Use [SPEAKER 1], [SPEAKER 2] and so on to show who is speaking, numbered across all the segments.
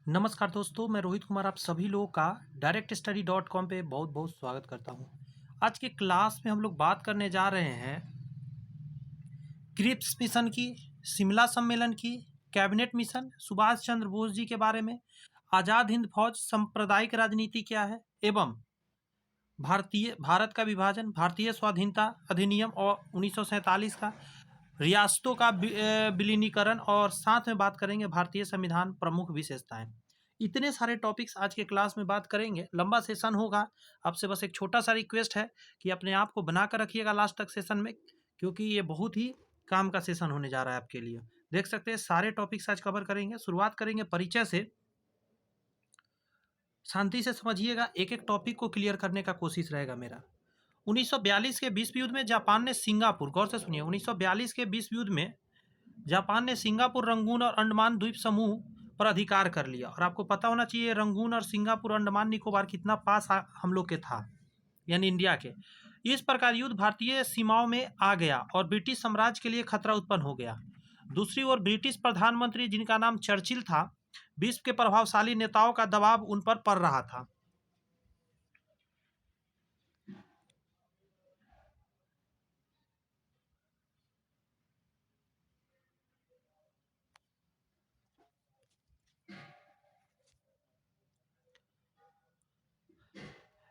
[SPEAKER 1] नमस्कार दोस्तों, मैं रोहित कुमार आप सभी लोगों का directstudy.com पे बहुत बहुत स्वागत करता हूँ। आज के क्लास में हम लोग बात करने जा रहे हैं क्रिप्स मिशन की, शिमला सम्मेलन की, कैबिनेट मिशन, सुभाष चंद्र बोस जी के बारे में, आज़ाद हिंद फौज, सांप्रदायिक राजनीति क्या है एवं भारत का विभाजन, भारतीय स्वाधीनता अधिनियम और 1947 का, रियासतों का विलीनीकरण और साथ में बात करेंगे भारतीय संविधान प्रमुख विशेषताएं। इतने सारे टॉपिक्स आज के क्लास में बात करेंगे। लंबा सेशन होगा। आपसे बस एक छोटा सा रिक्वेस्ट है कि अपने आप को बना कर रखिएगा लास्ट तक सेशन में, क्योंकि ये बहुत ही काम का सेशन होने जा रहा है आपके लिए। देख सकते हैं सारे टॉपिक्स आज कवर करेंगे। शुरुआत करेंगे परिचय से। शांति से समझिएगा, एक एक टॉपिक को क्लियर करने का कोशिश रहेगा मेरा। 1942 के विश्व युद्ध में जापान ने सिंगापुर, गौर से सुनिए, 1942 के विश्व युद्ध में जापान ने सिंगापुर, रंगून और अंडमान द्वीप समूह पर अधिकार कर लिया। और आपको पता होना चाहिए रंगून और सिंगापुर, अंडमान निकोबार कितना पास हम लोग के था, यानी इंडिया के। इस प्रकार युद्ध भारतीय सीमाओं में आ गया और ब्रिटिश साम्राज्य के लिए खतरा उत्पन्न हो गया। दूसरी ओर ब्रिटिश प्रधानमंत्री, जिनका नाम चर्चिल था, विश्व के प्रभावशाली नेताओं का दबाव उन पर पड़ रहा था।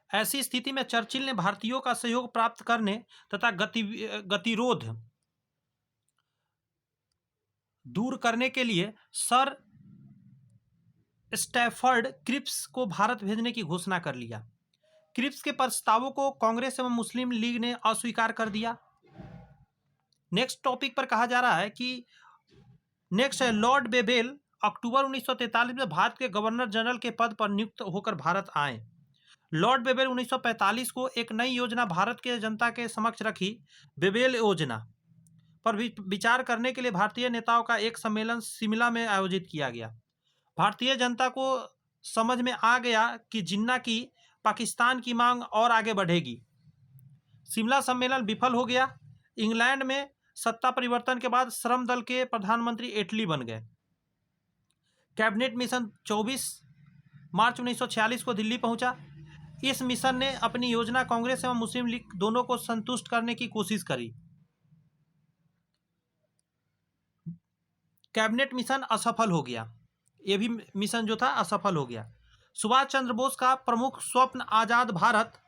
[SPEAKER 1] ऐसी स्थिति में चर्चिल ने भारतीयों का सहयोग प्राप्त करने तथा गतिरोध दूर करने के लिए सर स्टैफर्ड क्रिप्स को भारत भेजने की घोषणा कर लिया। क्रिप्स के प्रस्तावों को कांग्रेस एवं मुस्लिम लीग ने अस्वीकार कर दिया। नेक्स्ट टॉपिक पर कहा जा रहा है कि नेक्स्ट है लॉर्ड बेबेल अक्टूबर 1943 में भारत के गवर्नर जनरल के पद पर नियुक्त होकर भारत आए। लॉर्ड बेबेल 1945 को एक नई योजना भारत के जनता के समक्ष रखी। बेबेल योजना पर विचार करने के लिए भारतीय नेताओं का एक सम्मेलन शिमला में आयोजित किया गया। भारतीय जनता को समझ में आ गया कि जिन्ना की पाकिस्तान की मांग और आगे बढ़ेगी। शिमला सम्मेलन विफल हो गया। इंग्लैंड में सत्ता परिवर्तन के बाद श्रम दल के प्रधानमंत्री एटली बन गए। कैबिनेट मिशन 24 मार्च 1946 को दिल्ली पहुंचा। इस मिशन ने अपनी योजना कांग्रेस एवं मुस्लिम लीग दोनों को संतुष्ट करने की कोशिश करी। कैबिनेट मिशन असफल हो गया। यह भी मिशन जो था असफल हो गया। सुभाष चंद्र बोस का प्रमुख स्वप्न आजाद भारत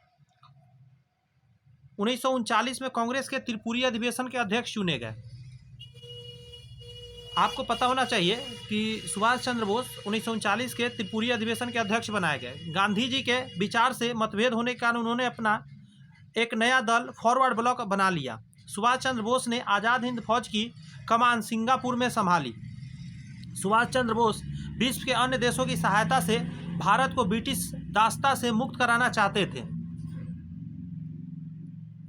[SPEAKER 1] 1939 में कांग्रेस के त्रिपुरी अधिवेशन के अध्यक्ष चुने गए। आपको पता होना चाहिए कि सुभाष चंद्र बोस 1939 के त्रिपुरी अधिवेशन के अध्यक्ष बनाए गए। गांधी जी के विचार से मतभेद होने के कारण उन्होंने अपना एक नया दल फॉरवर्ड ब्लॉक बना लिया। सुभाष चंद्र बोस ने आज़ाद हिंद फौज की कमान सिंगापुर में संभाली। सुभाष चंद्र बोस विश्व के अन्य देशों की सहायता से भारत को ब्रिटिश दास्ता से मुक्त कराना चाहते थे।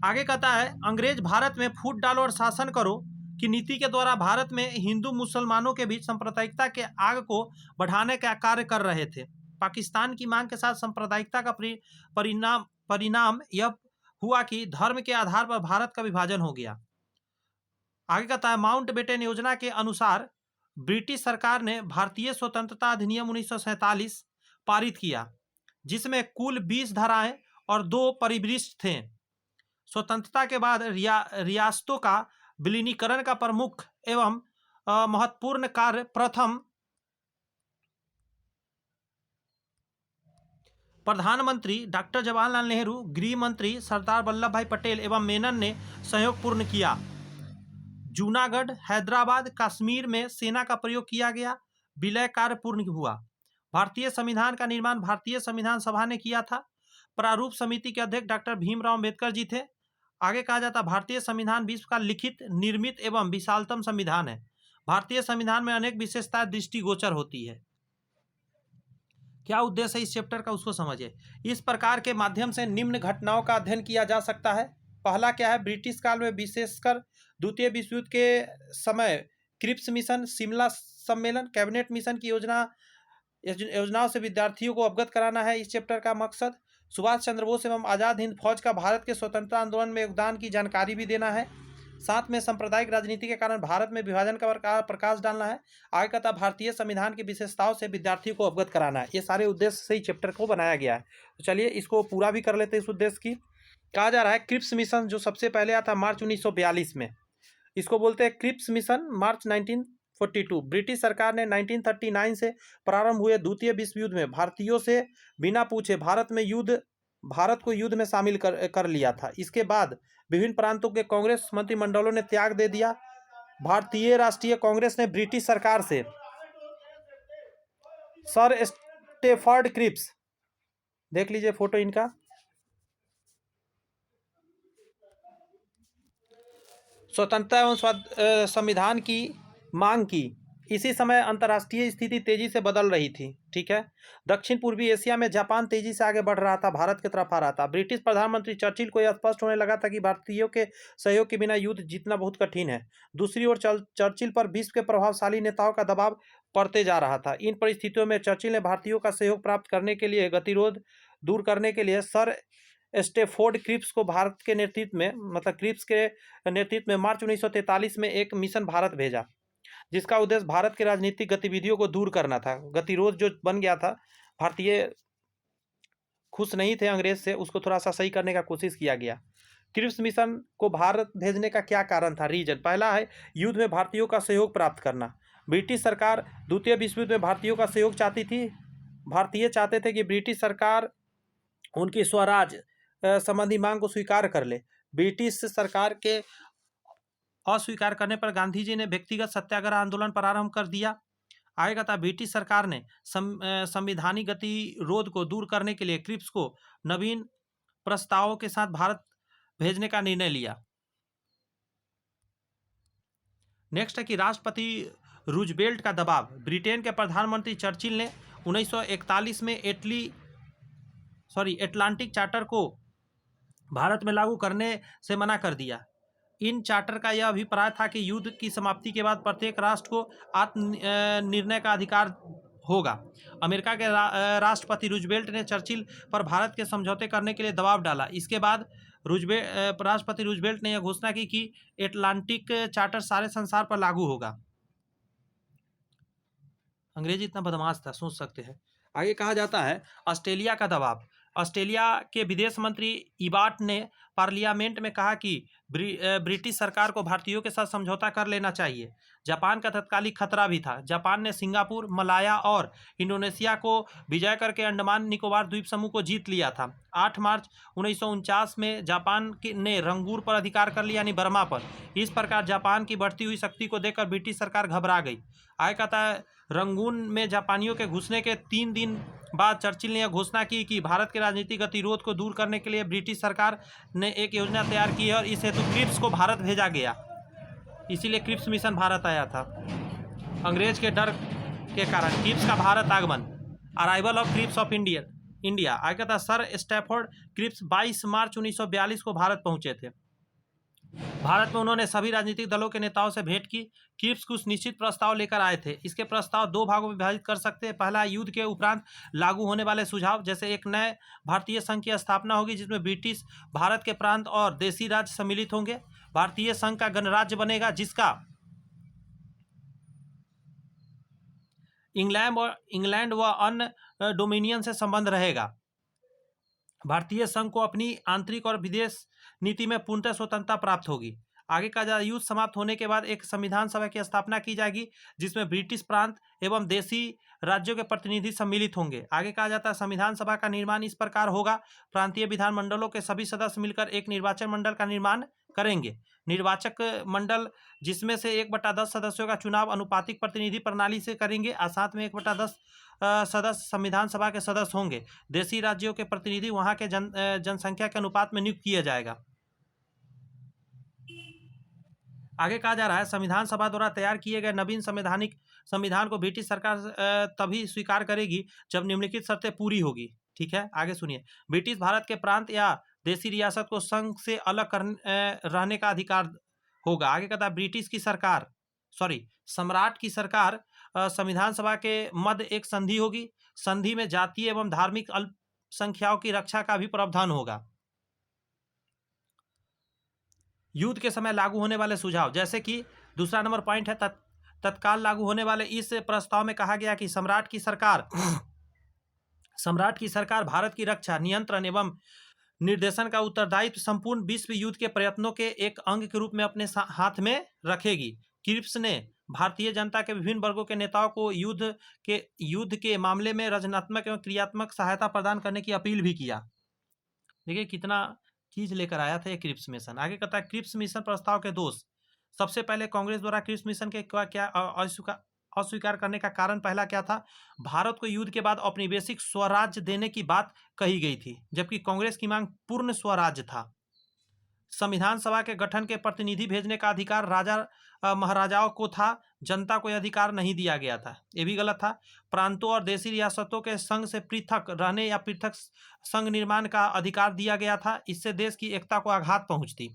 [SPEAKER 1] आगे कहता है अंग्रेज भारत में फूट डालो और शासन करो की नीति के द्वारा भारत में हिंदू मुसलमानों के बीच सांप्रदायिकता के आग को बढ़ाने का कार्य कर रहे थे। पाकिस्तान की मांग के साथ सांप्रदायिकता का परिणाम यह हुआ कि धर्म के आधार पर भारत का विभाजन हो गया। आगे कहता है माउंटबेटन योजना के अनुसार ब्रिटिश सरकार ने भारतीय स्वतंत्रता अधिनियम 1947 पारित किया, जिसमें कुल 20 धाराएं और 2 परिशिष्ट थे। स्वतंत्रता के बाद रियासतों का विलीनीकरण का प्रमुख एवं महत्वपूर्ण कार्य प्रथम प्रधानमंत्री डॉक्टर जवाहरलाल नेहरू, गृह मंत्री सरदार वल्लभ भाई पटेल एवं मेनन ने सहयोगपूर्ण किया। जूनागढ़, हैदराबाद, कश्मीर में सेना का प्रयोग किया गया। विलय कार्य पूर्ण हुआ। भारतीय संविधान का निर्माण भारतीय संविधान सभा ने किया था। प्रारूप समिति के अध्यक्ष डॉक्टर भीमराव अम्बेडकर जी थे। आगे कहा जाता भारतीय संविधान विश्व का लिखित, निर्मित एवं विशालतम संविधान है। भारतीय संविधान में अनेक विशेषताएं दृष्टिगोचर होती है। क्या उद्देश्य है इस चैप्टर का, उसको समझिए। इस प्रकार के माध्यम से निम्न घटनाओं का अध्ययन किया जा सकता है। पहला क्या है, ब्रिटिश काल में विशेषकर द्वितीय विश्व युद्ध के समय क्रिप्स मिशन, शिमला सम्मेलन, कैबिनेट मिशन की योजनाओं से विद्यार्थियों को अवगत कराना है इस चैप्टर का मकसद। सुभाष चंद्र बोस एवं आज़ाद हिंद फौज का भारत के स्वतंत्रता आंदोलन में योगदान की जानकारी भी देना है। साथ में सांप्रदायिक राजनीति के कारण भारत में विभाजन का प्रकाश डालना है। आगे कहता है भारतीय संविधान की विशेषताओं से विद्यार्थियों को अवगत कराना है। ये सारे उद्देश्य से ही चैप्टर को बनाया गया है। तो चलिए इसको पूरा भी कर लेते हैं। इस उद्देश्य की कहा जा रहा है क्रिप्स मिशन, जो सबसे पहले आया था मार्च 1942 में, इसको बोलते हैं क्रिप्स मिशन, मार्च 1942। ब्रिटिश सरकार ने 1939 से प्रारंभ हुए द्वितीय विश्व युद्ध में भारतीयों से बिना पूछे भारत को युद्ध में शामिल कर लिया था। इसके बाद विभिन्न प्रांतों के कांग्रेस मंत्रिमंडलों ने त्याग दे दिया। भारतीय राष्ट्रीय कांग्रेस ने ब्रिटिश सरकार से सर स्टेफर्ड क्रिप्स, देख लीजिए फोटो इनका, स्वतंत्रता एवं संविधान की मांग की। इसी समय अंतर्राष्ट्रीय स्थिति तेजी से बदल रही थी। ठीक है, दक्षिण पूर्वी एशिया में जापान तेजी से आगे बढ़ रहा था, भारत की तरफ आ रहा था। ब्रिटिश प्रधानमंत्री चर्चिल को यह स्पष्ट होने लगा था कि भारतीयों के सहयोग के बिना युद्ध जीतना बहुत कठिन है। दूसरी ओर चर्चिल पर विश्व के प्रभावशाली नेताओं का दबाव पड़ते जा रहा था। इन परिस्थितियों में चर्चिल ने भारतीयों का सहयोग प्राप्त करने के लिए, गतिरोध दूर करने के लिए सर स्टेफोर्ड क्रिप्स को भारत के नेतृत्व में, मतलब क्रिप्स के नेतृत्व में मार्च 1943 में एक मिशन भारत भेजा, जिसका उद्देश्य भारत की राजनीतिक गतिविधियों को दूर करना था। गतिरोध जो बन गया था, भारतीय खुश नहीं थे अंग्रेज से, उसको थोड़ा सा सही करने का कोशिश किया गया। क्रिप्स मिशन को भारत भेजने का क्या कारण था? रीजन पहला है युद्ध में भारतीयों का सहयोग प्राप्त करना। ब्रिटिश सरकार द्वितीय विश्व युद्ध में भारतीयों का सहयोग चाहती थी। भारतीय चाहते थे कि ब्रिटिश सरकार उनकी स्वराज संबंधी मांग को स्वीकार कर ले। ब्रिटिश सरकार के अस्वीकार करने पर गांधी जी ने व्यक्तिगत सत्याग्रह आंदोलन प्रारंभ कर दिया। आगे था ब्रिटिश सरकार ने संवैधानिक गतिरोध को दूर करने के लिए क्रिप्स को नवीन प्रस्तावों के साथ भारत भेजने का निर्णय लिया। नेक्स्ट है कि राष्ट्रपति रूजवेल्ट का दबाव। ब्रिटेन के प्रधानमंत्री चर्चिल ने 1941 में एटलांटिक चार्टर को भारत में लागू करने से मना कर दिया। इन चार्टर का यह अभिप्राय था कि युद्ध की समाप्ति के बाद प्रत्येक राष्ट्र को आत्मनिर्णय का अधिकार होगा। अमेरिका के राष्ट्रपति रूजवेल्ट ने चर्चिल पर भारत के समझौते करने के लिए दबाव डाला। इसके बाद राष्ट्रपति रूजवेल्ट ने यह घोषणा की कि एटलांटिक चार्टर सारे संसार पर लागू होगा। अंग्रेजी इतना बदमाश था, सोच सकते हैं। आगे कहा जाता है ऑस्ट्रेलिया का दबाव। ऑस्ट्रेलिया के विदेश मंत्री इबाट ने पार्लियामेंट में कहा कि ब्रिटिश सरकार को भारतीयों के साथ समझौता कर लेना चाहिए। जापान का तत्कालिक खतरा भी था। जापान ने सिंगापुर, मलाया और इंडोनेशिया को विजय करके अंडमान निकोबार द्वीप समूह को जीत लिया था। 8 मार्च 1949 में जापान ने रंगून पर अधिकार कर लिया, यानी बर्मा पर। इस प्रकार जापान की बढ़ती हुई शक्ति को देखकर ब्रिटिश सरकार घबरा गई। आगे कहता है रंगून में जापानियों के घुसने के 3 दिन बाद चर्चिल ने यह घोषणा की कि भारत के राजनीतिक गतिरोध को दूर करने के लिए ब्रिटिश सरकार ने एक योजना तैयार की है और इस हेतु क्रिप्स को भारत भेजा गया। इसीलिए क्रिप्स मिशन भारत आया था। अंग्रेज के डर के कारण क्रिप्स का भारत आगमन। Arrival of crypts of India. आगे था सर स्टैफोर्ड क्रिप्स 22 मार्च 1942 को भारत पहुंचे थे। भारत में उन्होंने सभी राजनीतिक दलों के नेताओं से भेंट की। क्रिप्स कुछ निश्चित प्रस्ताव लेकर आए थे। इसके प्रस्ताव 2 भागों में विभाजित कर सकते हैं। पहला, युद्ध के उपरांत लागू होने वाले सुझाव, जैसे एक नए भारतीय संघ की स्थापना होगी जिसमें ब्रिटिश भारत के प्रांत और देशी राज्य सम्मिलित होंगे। भारतीय संघ का गणराज्य बनेगा जिसका इंग्लैंड व अन्य डोमिनियन से संबंध रहेगा। भारतीय संघ को अपनी आंतरिक और विदेश नीति में पूर्णतः स्वतंत्रता प्राप्त होगी। आगे कहा जाए युद्ध समाप्त होने के बाद एक संविधान सभा की स्थापना की जाएगी जिसमें ब्रिटिश प्रांत एवं देशी राज्यों के प्रतिनिधि सम्मिलित होंगे। आगे कहा जाता है संविधान सभा का निर्माण इस प्रकार होगा, प्रांतीय विधानमंडलों के सभी सदस्य मिलकर एक निर्वाचन मंडल का निर्माण करेंगे। निर्वाचक मंडल जिसमें से 1/10 सदस्यों का चुनाव अनुपातिक प्रतिनिधि प्रणाली से करेंगे और साथ में 1/10 सदस्य संविधान सभा के सदस्य होंगे। देशी राज्यों के प्रतिनिधि वहां के जनसंख्या के अनुपात में नियुक्त किया जाएगा। आगे कहा जा रहा है संविधान सभा द्वारा तैयार किए गए नवीन संविधान को ब्रिटिश सरकार तभी स्वीकार करेगी जब निम्नलिखित शर्तें पूरी होगी। ठीक है, आगे सुनिए। ब्रिटिश भारत के प्रांत या देशी रियासत को संघ से अलग रहने का अधिकार होगा। आगे कहता है ब्रिटिश की सरकार सम्राट की सरकार संविधान सभा के मध्य एक संधि होगी। संधि में जातीय एवं धार्मिक अल्पसंख्याओं की रक्षा का भी प्रावधान होगा। युद्ध के समय लागू होने वाले सुझाव, जैसे कि दूसरा नंबर पॉइंट है तत्काल लागू होने वाले इस प्रस्ताव में कहा गया कि सम्राट की सरकार भारत की रक्षा, नियंत्रण एवं निर्देशन का उत्तरदायित्व संपूर्ण विश्व युद्ध के प्रयत्नों के एक अंग के रूप में अपने हाथ में रखेगी। क्रिप्स ने भारतीय जनता के विभिन्न वर्गों के नेताओं को युद्ध के मामले में रचनात्मक एवं क्रियात्मक सहायता प्रदान करने की अपील भी किया। देखिए कितना चीज लेकर आया था ये क्रिप्स मिशन। आगे कहता है क्रिप्स मिशन प्रस्ताव के दोष। सबसे पहले कांग्रेस द्वारा क्रिप्स मिशन के क्या अस्वीकार करने का कारण पहला क्या था? भारत को युद्ध के बाद औपनिवेशिक स्वराज्य देने की बात कही गई थी, जबकि कांग्रेस की मांग पूर्ण स्वराज्य था। संविधान सभा के गठन के प्रतिनिधि भेजने का अधिकार राजा महाराजाओं को था, जनता को यह अधिकार नहीं दिया गया था। ये भी गलत था। प्रांतों और देशी रियासतों के संघ से पृथक रहने या पृथक संघ निर्माण का अधिकार दिया गया था, इससे देश की एकता को आघात पहुंचती।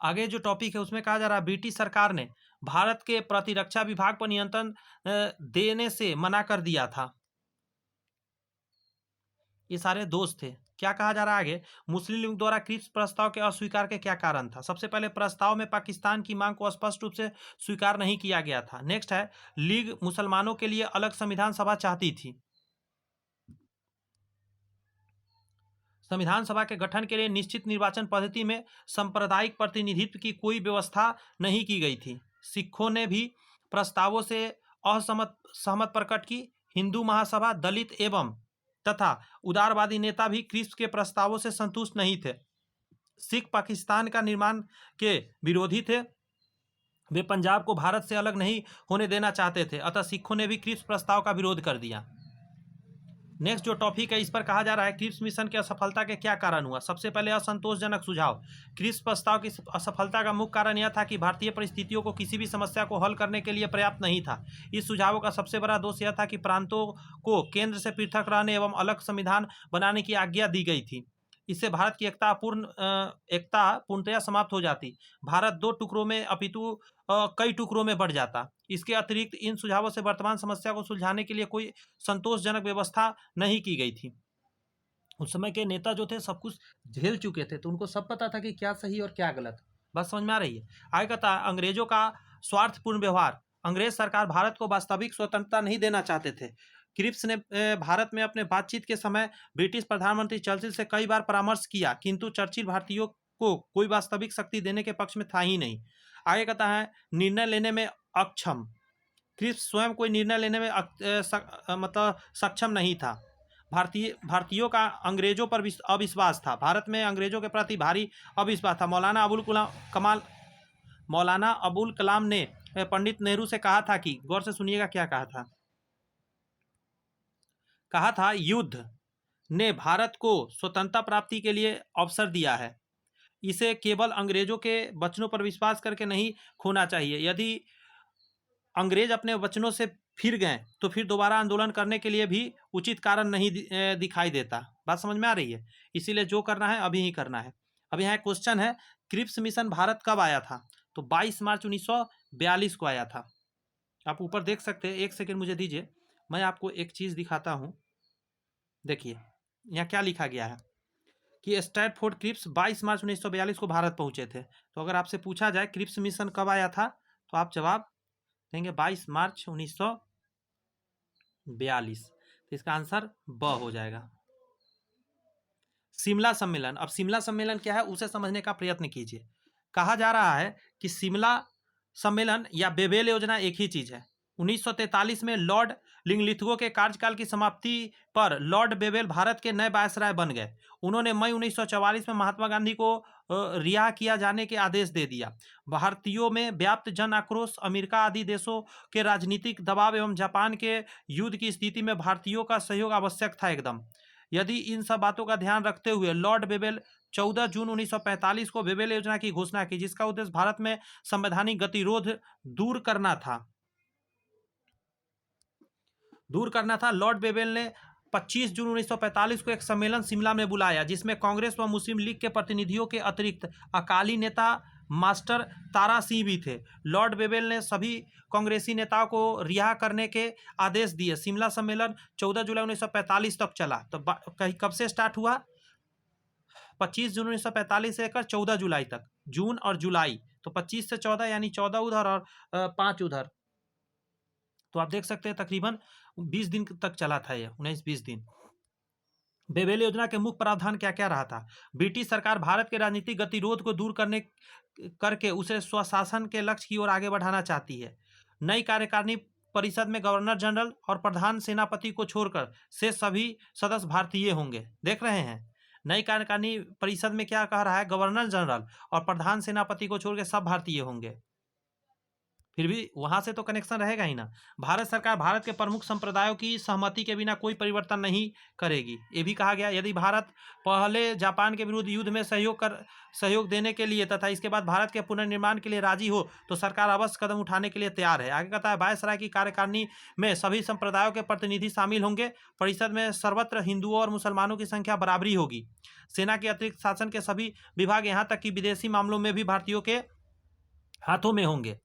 [SPEAKER 1] आगे जो टॉपिक है उसमें कहा जा रहा है ब्रिटिश सरकार ने भारत के प्रतिरक्षा विभाग पर नियंत्रण देने से मना कर दिया था। ये सारे दोष थे। क्या कहा जा रहा है आगे? मुस्लिम लीग द्वारा क्रिप्स प्रस्ताव के अस्वीकार के क्या कारण था? सबसे पहले प्रस्ताव में पाकिस्तान की मांग को स्पष्ट रूप से स्वीकार नहीं किया गया था। नेक्स्ट है लीग मुसलमानों के लिए अलग संविधान सभा चाहती थी। संविधान सभा के गठन के लिए निश्चित निर्वाचन पद्धति में सांप्रदायिक प्रतिनिधित्व की कोई व्यवस्था नहीं की गई थी। सिखों ने भी प्रस्तावों से सहमत प्रकट की। हिंदू महासभा, दलित एवं तथा उदारवादी नेता भी क्रिप्स के प्रस्तावों से संतुष्ट नहीं थे। सिख पाकिस्तान का निर्माण के विरोधी थे। वे पंजाब को भारत से अलग नहीं होने देना चाहते थे, अतः सिखों ने भी क्रिप्स प्रस्ताव का विरोध कर दिया। नेक्स्ट जो टॉपिक है इस पर कहा जा रहा है क्रिप्स मिशन की असफलता के क्या कारण हुआ? सबसे पहले असंतोषजनक सुझाव। क्रिप्स प्रस्ताव की असफलता का मुख्य कारण यह था कि भारतीय परिस्थितियों को किसी भी समस्या को हल करने के लिए पर्याप्त नहीं था। इस सुझावों का सबसे बड़ा दोष यह था कि प्रांतों को केंद्र से पृथक रहने एवं अलग संविधान बनाने की आज्ञा दी गई थी। इससे भारत की एकता पूर्णतया समाप्त हो जाती। भारत दो टुकड़ों में अपितु कई टुकड़ों में बढ़ जाता। इसके अतिरिक्त इन सुझावों से वर्तमान समस्या को सुलझाने के लिए कोई संतोषजनक व्यवस्था नहीं की गई थी। उस समय के नेता जो थे सब कुछ झेल चुके थे, तो उनको सब पता था कि क्या सही और क्या गलत। बात समझ में आ रही है? आगे कहता है अंग्रेजों का स्वार्थपूर्ण व्यवहार। अंग्रेज सरकार भारत को वास्तविक स्वतंत्रता नहीं देना चाहते थे। क्रिप्स ने भारत में अपने बातचीत के समय ब्रिटिश प्रधानमंत्री चर्चिल से कई बार परामर्श किया, किंतु चर्चिल भारतीयों को कोई वास्तविक शक्ति देने के पक्ष में था ही नहीं। आगे कहता है निर्णय लेने में अक्षम। क्रिप्स स्वयं कोई निर्णय लेने में मतलब सक्षम नहीं था। भारतीयों का अंग्रेजों पर अविश्वास था। भारत में अंग्रेजों के प्रति भारी अविश्वास था। मौलाना अबुल कलाम ने पंडित नेहरू से कहा था कि, गौर से सुनिएगा क्या कहा था युद्ध ने भारत को स्वतंत्रता प्राप्ति के लिए अवसर दिया है, इसे केवल अंग्रेजों के वचनों पर विश्वास करके नहीं खोना चाहिए। यदि अंग्रेज अपने वचनों से फिर गए तो फिर दोबारा आंदोलन करने के लिए भी उचित कारण नहीं दिखाई देता। बात समझ में आ रही है? इसीलिए जो करना है अभी ही करना है। अब यहाँ क्वेश्चन है क्रिप्स मिशन भारत कब आया था? तो 22 मार्च 1942 को आया था। आप ऊपर देख सकते हैं, एक सेकेंड मुझे दीजिए, मैं आपको एक चीज़ दिखाता हूँ। देखिए यहाँ क्या लिखा गया है कि स्ट्रैटफोर्ड क्रिप्स 22 मार्च 1942 को भारत पहुंचे थे। तो अगर आपसे पूछा जाए क्रिप्स मिशन कब आया था तो आप जवाब देंगे 22 मार्च 1942। तो इसका आंसर ब हो जाएगा। शिमला सम्मेलन। अब शिमला सम्मेलन क्या है उसे समझने का प्रयत्न कीजिए। कहा जा रहा है कि शिमला सम्मेलन या बेबेल योजना एक ही चीज है। 1943 में लॉर्ड लिंगलिथगो के कार्यकाल की समाप्ति पर लॉर्ड बेबेल भारत के नए वायसराय बन गए। उन्होंने मई 1944 में महात्मा गांधी को रिहा किया जाने के आदेश दे दिया। भारतीयों में व्याप्त जन आक्रोश, अमेरिका आदि देशों के राजनीतिक दबाव एवं जापान के युद्ध की स्थिति में भारतीयों का सहयोग आवश्यक था एकदम। यदि इन सब बातों का ध्यान रखते हुए लॉर्ड बेबेल 14 जून 1945 को बेबेल योजना की घोषणा की, जिसका उद्देश्य भारत में संवैधानिक गतिरोध दूर करना था। लॉर्ड बेबेल ने 25 जून 1945 को एक सम्मेलन शिमला में बुलाया, जिसमें कांग्रेस व मुस्लिम लीग के प्रतिनिधियों के अतिरिक्त अकाली नेता मास्टर तारा सिंह भी थे। लॉर्ड बेबेल ने सभी कांग्रेसी नेताओं को रिहा करने के आदेश दिए। शिमला सम्मेलन 14 जुलाई 1945 तक चला। तो कब से स्टार्ट हुआ? 25 जून 1945 से लेकर 14 जुलाई तक, जून और जुलाई, तो 25 से 14 यानी 14 उधर और 5 उधर, तो आप देख सकते हैं तकरीबन 20 दिन तक चला था ये, 19-20 दिन। बेबेल योजना के मुख्य प्रावधान क्या क्या रहा था? ब्रिटिश सरकार भारत के राजनीतिक गतिरोध को दूर करके उसे स्वशासन के लक्ष्य की ओर आगे बढ़ाना चाहती है। नई कार्यकारिणी परिषद में गवर्नर जनरल और प्रधान सेनापति को छोड़कर से सभी सदस्य भारतीय होंगे। देख रहे हैं, नई कार्यकारिणी परिषद में क्या कह रहा है? गवर्नर जनरल और प्रधान सेनापति को छोड़ के सब भारतीय होंगे। फिर भी वहां से तो कनेक्शन रहेगा ही ना। भारत सरकार भारत के प्रमुख संप्रदायों की सहमति के बिना कोई परिवर्तन नहीं करेगी। ये भी कहा गया, यदि भारत पहले जापान के विरुद्ध युद्ध में सहयोग देने के लिए तथा इसके बाद भारत के पुनर्निर्माण के लिए राजी हो तो सरकार अवश्य कदम उठाने के लिए तैयार है। आगे कहता है, वायसराय की कार्यकारिणी में सभी संप्रदायों के प्रतिनिधि शामिल होंगे। परिषद में सर्वत्र हिंदुओं और मुसलमानों की संख्या बराबरी होगी। सेना के अतिरिक्त शासन के सभी विभाग, यहाँ तक कि विदेशी मामलों में भी भारतीयों के हाथों में होंगे।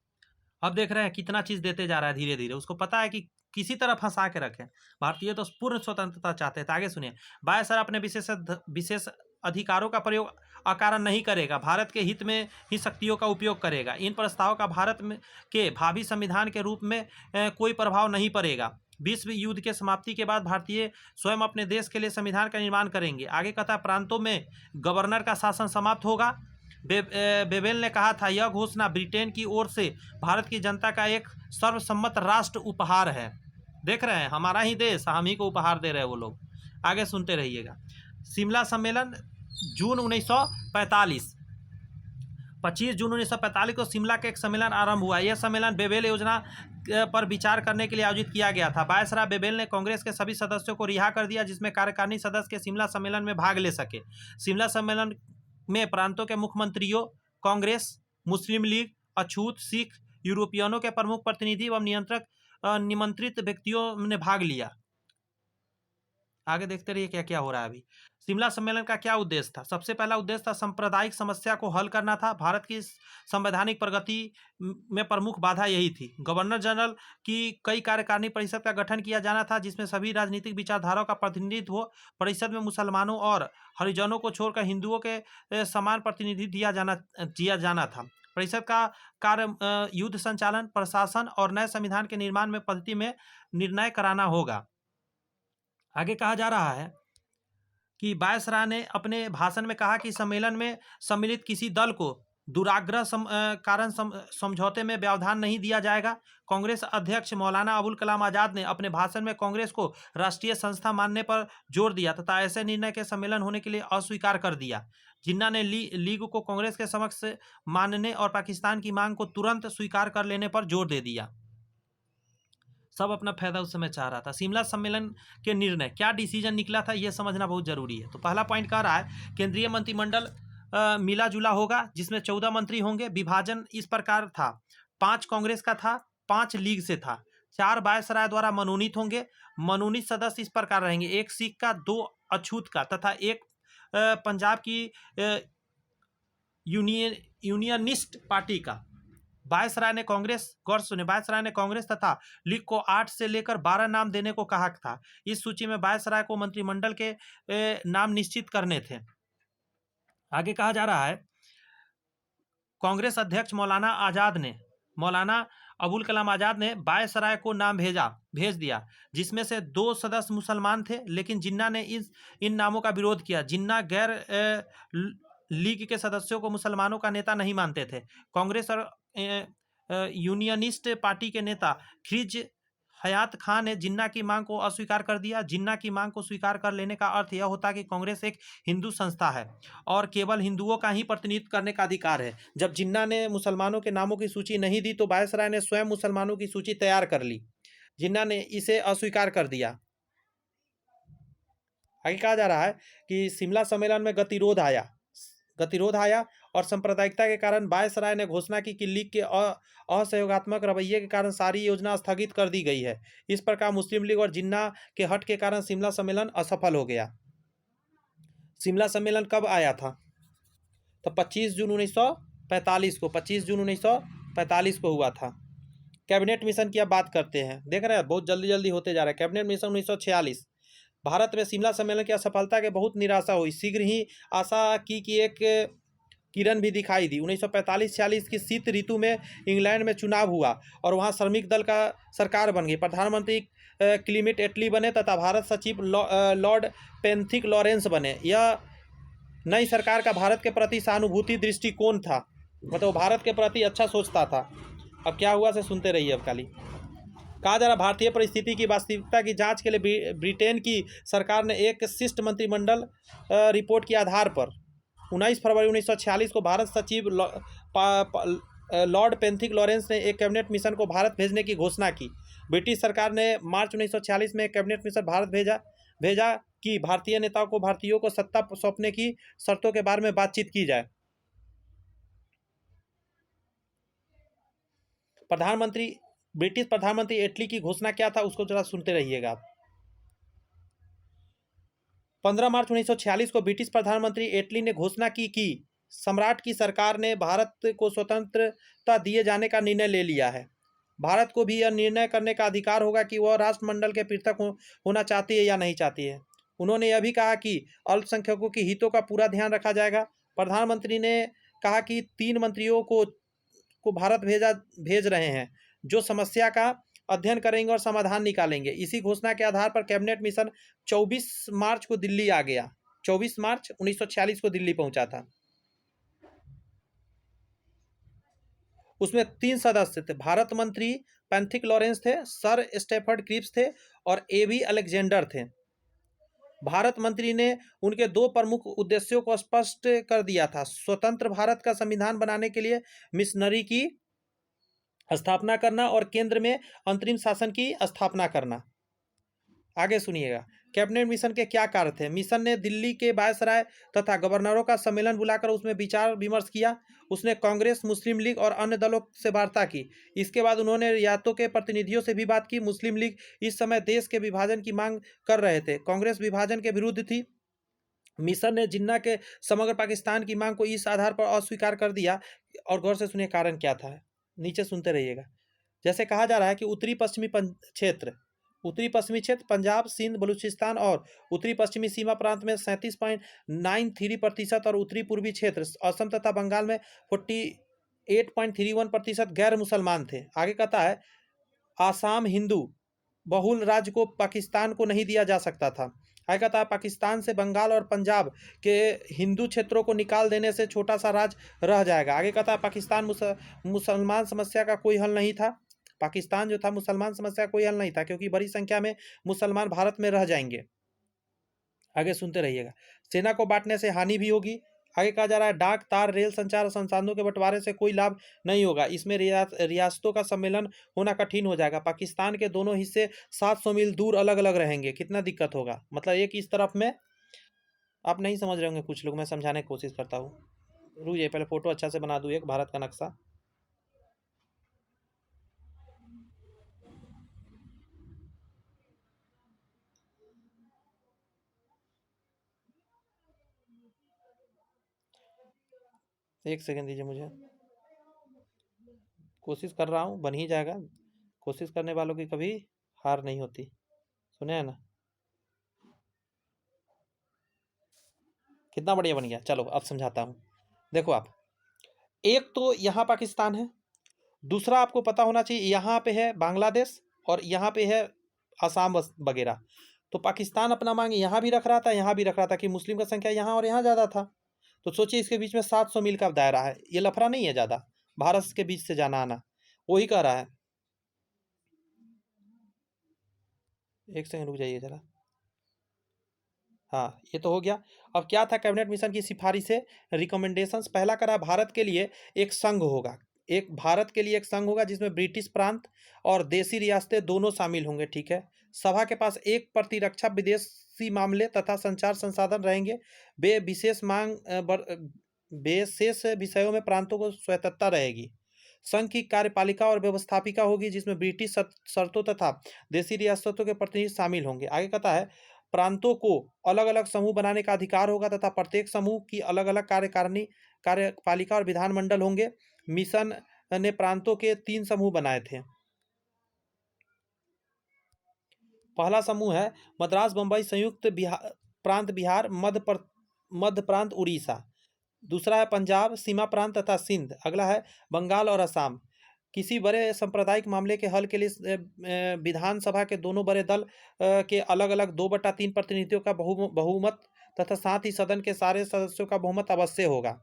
[SPEAKER 1] अब देख रहे हैं कितना चीज देते जा रहा है धीरे धीरे। उसको पता है कि किसी तरह फंसा के रखें। भारतीय तो पूर्ण स्वतंत्रता चाहते हैं। तो आगे सुनिए, वायसराय अपने विशेष अधिकारों का प्रयोग अकारण नहीं करेगा, भारत के हित में ही शक्तियों का उपयोग करेगा। इन प्रस्तावों का भारत में के भावी संविधान के रूप में कोई प्रभाव नहीं पड़ेगा। विश्व युद्ध के समाप्ति के बाद भारतीय स्वयं अपने देश के लिए संविधान का निर्माण करेंगे। आगे कहता है, प्रांतों में गवर्नर का शासन समाप्त होगा। बेबेल ने कहा था, यह घोषणा ब्रिटेन की ओर से भारत की जनता का एक सर्वसम्मत राष्ट्र उपहार है। देख रहे हैं, हमारा ही देश, हम ही को उपहार दे रहे हैं वो लोग। आगे सुनते रहिएगा। शिमला सम्मेलन जून 1945, 25 जून 1945 को शिमला का एक सम्मेलन आरंभ हुआ। यह सम्मेलन बेबेल योजना पर विचार करने के लिए आयोजित किया गया था। वायसराय बेबेल ने कांग्रेस के सभी सदस्यों को रिहा कर दिया जिसमें कार्यकारिणी सदस्य के शिमला सम्मेलन में भाग ले सके। शिमला सम्मेलन में प्रांतों के मुख्यमंत्रियों, कांग्रेस, मुस्लिम लीग, अछूत, सिख, यूरोपियनों के प्रमुख प्रतिनिधि एवं निमंत्रित व्यक्तियों ने भाग लिया। आगे देखते रहिए क्या क्या हो रहा है अभी। शिमला सम्मेलन का क्या उद्देश्य था? सबसे पहला उद्देश्य था सांप्रदायिक समस्या को हल करना था। भारत की संवैधानिक प्रगति में प्रमुख बाधा यही थी। गवर्नर जनरल की कई कार्यकारिणी परिषद का गठन किया जाना था जिसमें सभी राजनीतिक विचारधाराओं का प्रतिनिधित्व हो। परिषद में मुसलमानों और हरिजनों को छोड़कर हिंदुओं के समान प्रतिनिधि दिया जाना था। परिषद का कार्य युद्ध संचालन, प्रशासन और नए संविधान के निर्माण में पद्धति में निर्णय कराना होगा। आगे कहा जा रहा है कि वायसराय ने अपने भाषण में कहा कि सम्मेलन में सम्मिलित किसी दल को दुराग्रह कारण समझौते में व्यवधान नहीं दिया जाएगा। कांग्रेस अध्यक्ष मौलाना अबुल कलाम आजाद ने अपने भाषण में कांग्रेस को राष्ट्रीय संस्था मानने पर जोर दिया तथा ऐसे निर्णय के सम्मेलन होने के लिए अस्वीकार कर दिया। जिन्ना ने लीग को कांग्रेस के समक्ष मानने और पाकिस्तान की मांग को तुरंत स्वीकार कर लेने पर जोर दे दिया। सब अपना फायदा उस समय चाह रहा था। शिमला सम्मेलन के निर्णय, क्या डिसीजन निकला था, यह समझना बहुत जरूरी है। तो पहला पॉइंट कह रहा है, केंद्रीय मंत्रिमंडल मिला जुला होगा जिसमें 14 मंत्री होंगे। विभाजन इस प्रकार था, 5 कांग्रेस का था, 5 लीग से था, 4 वायसराय द्वारा मनोनीत होंगे। मनोनीत सदस्य इस प्रकार रहेंगे, 1 सिख का, 2 अछूत का तथा 1 पंजाब की यूनियनिस्ट पार्टी का। वायसराय ने कांग्रेस, गौर सुने, वायसराय ने कांग्रेस तथा लीग को 8 से लेकर 12 नाम देने को कहा था। इस सूची में वायसराय को मंत्रिमंडल के नाम निश्चित करने थे। आगे कहा जा रहा है, कांग्रेस अध्यक्ष मौलाना अबुल कलाम आजाद ने वायसराय को नाम भेज दिया जिसमें से 2 सदस्य मुसलमान थे, लेकिन जिन्ना ने इन नामों का विरोध किया। जिन्ना गैर लीग के सदस्यों को मुसलमानों का नेता नहीं मानते थे। कांग्रेस और यूनियनिस्ट पार्टी के नेता खिज हयात खान ने जिन्ना की मांग को अस्वीकार कर दिया। जिन्ना की मांग को स्वीकार कर लेने का अर्थ यह होता कि कांग्रेस एक हिंदू संस्था है और केवल हिंदुओं का ही प्रतिनिधित्व करने का अधिकार है। जब जिन्ना ने मुसलमानों के नामों की सूची नहीं दी तो वायसराय ने स्वयं मुसलमानों की सूची तैयार कर ली। जिन्ना ने इसे अस्वीकार कर दिया। आगे कहा जा रहा है कि शिमला सम्मेलन में गतिरोध आया और सांप्रदायिकता के कारण वायसराय ने घोषणा की कि लीग के असहयोगात्मक रवैये के कारण सारी योजना स्थगित कर दी गई है। इस प्रकार मुस्लिम लीग और जिन्ना के हट के कारण शिमला सम्मेलन असफल हो गया। शिमला सम्मेलन कब आया था? तो 25 जून 1945 को, 25 जून 1945 को हुआ था। कैबिनेट मिशन की अब बात करते हैं। देख रहे हैं बहुत जल्दी होते जा रहा है। कैबिनेट मिशन 1946, भारत में शिमला सम्मेलन की असफलता के बहुत निराशा हुई। शीघ्र ही आशा की कि एक किरण भी दिखाई दी। 1945-46 की शीत ऋतु में इंग्लैंड में चुनाव हुआ और वहां श्रमिक दल का सरकार बन गई। प्रधानमंत्री क्लीमेट एटली बने तथा भारत सचिव लॉर्ड पेंथिक लॉरेंस बने। यह नई सरकार का भारत के प्रति सहानुभूति दृष्टिकोण था, मतलब भारत के प्रति अच्छा सोचता था। अब क्या हुआ से सुनते रहिए। अब खाली कहा जा रहा, भारतीय परिस्थिति की वास्तविकता की जांच के लिए ब्रिटेन की सरकार ने एक शिष्ट मंत्रिमंडल रिपोर्ट के आधार पर 19 फरवरी 1946 को भारत सचिव लॉर्ड पेंथिक लॉरेंस ने एक कैबिनेट मिशन को भारत भेजने की घोषणा की। ब्रिटिश सरकार ने मार्च 1946 में एक कैबिनेट मिशन भारत भेजा कि भारतीय नेताओं को भारतीयों को सत्ता सौंपने की शर्तों के बारे में बातचीत की जाए। ब्रिटिश प्रधानमंत्री एटली की घोषणा क्या था उसको जरा सुनते रहिएगा आप। 15 मार्च 1946 को ब्रिटिश प्रधानमंत्री एटली ने घोषणा की कि सम्राट की सरकार ने भारत को स्वतंत्रता दिए जाने का निर्णय ले लिया है। भारत को भी यह निर्णय करने का अधिकार होगा कि वह राष्ट्रमंडल के पृथक होना चाहती है या नहीं चाहती है। उन्होंने यह भी कहा कि अल्पसंख्यकों के हितों का पूरा ध्यान रखा जाएगा। प्रधानमंत्री ने कहा कि 3 मंत्रियों को भारत भेज रहे हैं जो समस्या का अध्ययन करेंगे और समाधान निकालेंगे। इसी घोषणा के आधार पर कैबिनेट मिशन 24 मार्च को दिल्ली आ गया। 24 मार्च 1946 को दिल्ली पहुंचा था। उसमें 3 सदस्य थे। भारत मंत्री पेंथिक लॉरेंस थे, सर स्टेफर्ड क्रिप्स थे और एवी अलेक्जेंडर थे। भारत मंत्री ने उनके 2 प्रमुख उद्देश्यों को स्पष्ट कर दिया था। स्वतंत्र भारत का संविधान बनाने के लिए मिशनरी की स्थापना करना और केंद्र में अंतरिम शासन की स्थापना करना। आगे सुनिएगा, कैबिनेट मिशन के क्या कार्य थे। मिशन ने दिल्ली के वायसराय तथा गवर्नरों का सम्मेलन बुलाकर उसमें विचार विमर्श किया। उसने कांग्रेस, मुस्लिम लीग और अन्य दलों से वार्ता की। इसके बाद उन्होंने रियासतों के प्रतिनिधियों से भी बात की। मुस्लिम लीग इस समय देश के विभाजन की मांग कर रहे थे, कांग्रेस विभाजन के विरुद्ध थी। मिशन ने जिन्ना के समग्र पाकिस्तान की मांग को इस आधार पर अस्वीकार कर दिया। और गौर से सुनिए कारण क्या था, नीचे सुनते रहिएगा। जैसे कहा जा रहा है कि उत्तरी पश्चिमी क्षेत्र पंजाब, सिंध, बलूचिस्तान और उत्तरी पश्चिमी सीमा प्रांत में 37.93% और उत्तरी पूर्वी क्षेत्र असम तथा बंगाल में 48.31% गैर मुसलमान थे। आगे कहता है, आसाम हिंदू बहुल राज्य को पाकिस्तान को नहीं दिया जा सकता था। आगे कहता है, पाकिस्तान से बंगाल और पंजाब के हिंदू क्षेत्रों को निकाल देने से छोटा सा राज्य रह जाएगा। आगे कहता है, पाकिस्तान मुसलमान समस्या का कोई हल नहीं था। पाकिस्तान जो था मुसलमान समस्या का कोई हल नहीं था, क्योंकि बड़ी संख्या में मुसलमान भारत में रह जाएंगे। आगे सुनते रहिएगा। सेना को बांटने से हानि भी होगी। आगे कहा जा रहा है, डाक, तार, रेल संचार और संसाधनों के बंटवारे से कोई लाभ नहीं होगा। इसमें रियासतों का सम्मेलन होना कठिन हो जाएगा। पाकिस्तान के दोनों हिस्से 700 मील दूर अलग अलग रहेंगे। कितना दिक्कत होगा, मतलब एक इस तरफ में, आप नहीं समझ रहे होंगे कुछ लोग, मैं समझाने की कोशिश करता हूँ। रुकिए, पहले फोटो अच्छा से बना दूँ एक भारत का नक्शा। एक सेकंड दीजिए मुझे, कोशिश कर रहा हूँ, बन ही जाएगा। कोशिश करने वालों की कभी हार नहीं होती, सुने हैं ना। कितना बढ़िया बन गया। चलो अब समझाता हूँ। देखो आप, एक तो यहाँ पाकिस्तान है, दूसरा आपको पता होना चाहिए यहाँ पे है बांग्लादेश और यहाँ पे है आसाम वगैरह। तो पाकिस्तान अपना मांग यहाँ भी रख रहा था, यहाँ भी रख रहा था कि मुस्लिम का संख्या यहाँ और यहाँ ज़्यादा था। तो सोचिए इसके बीच में 700 मील का दायरा है। ये लफड़ा नहीं है ज़्यादा, भारत के बीच से जाना आना। वही कह रहा है, एक सेकंड रुक जाइए जरा। हाँ, ये तो हो गया। अब क्या था कैबिनेट मिशन की सिफारिश से रिकमेंडेशंस। पहला करा, भारत के लिए एक संघ होगा। भारत के लिए एक संघ होगा जिसमें ब्रिटिश प्रांत और देसी रियासतें दोनों शामिल होंगे। ठीक है। सभा के पास एक प्रतिरक्षा, विदेशी मामले तथा संचार संसाधन रहेंगे। विशेष विषयों में प्रांतों को स्वायत्तता रहेगी। संघ की कार्यपालिका और व्यवस्थापिका होगी जिसमें ब्रिटिश शर्तों तथा देसी रियासतों के प्रतिनिधि शामिल होंगे। आगे कहता है, प्रांतों को अलग अलग समूह बनाने का अधिकार होगा तथा प्रत्येक समूह की अलग अलग कार्यकारिणी, कार्यपालिका और विधानमंडल होंगे। मिशन ने प्रांतों के 3 समूह बनाए थे। पहला समूह है मद्रास बम्बई संयुक्त बिहार प्रांत बिहार मध्य प्रांत उड़ीसा। दूसरा है पंजाब सीमा प्रांत तथा सिंध। अगला है बंगाल और असम। किसी बड़े सांप्रदायिक मामले के हल के लिए विधानसभा के दोनों बड़े दल के अलग अलग 2/3 प्रतिनिधियों का बहुमत तथा साथ ही सदन के सारे सदस्यों का बहुमत अवश्य होगा।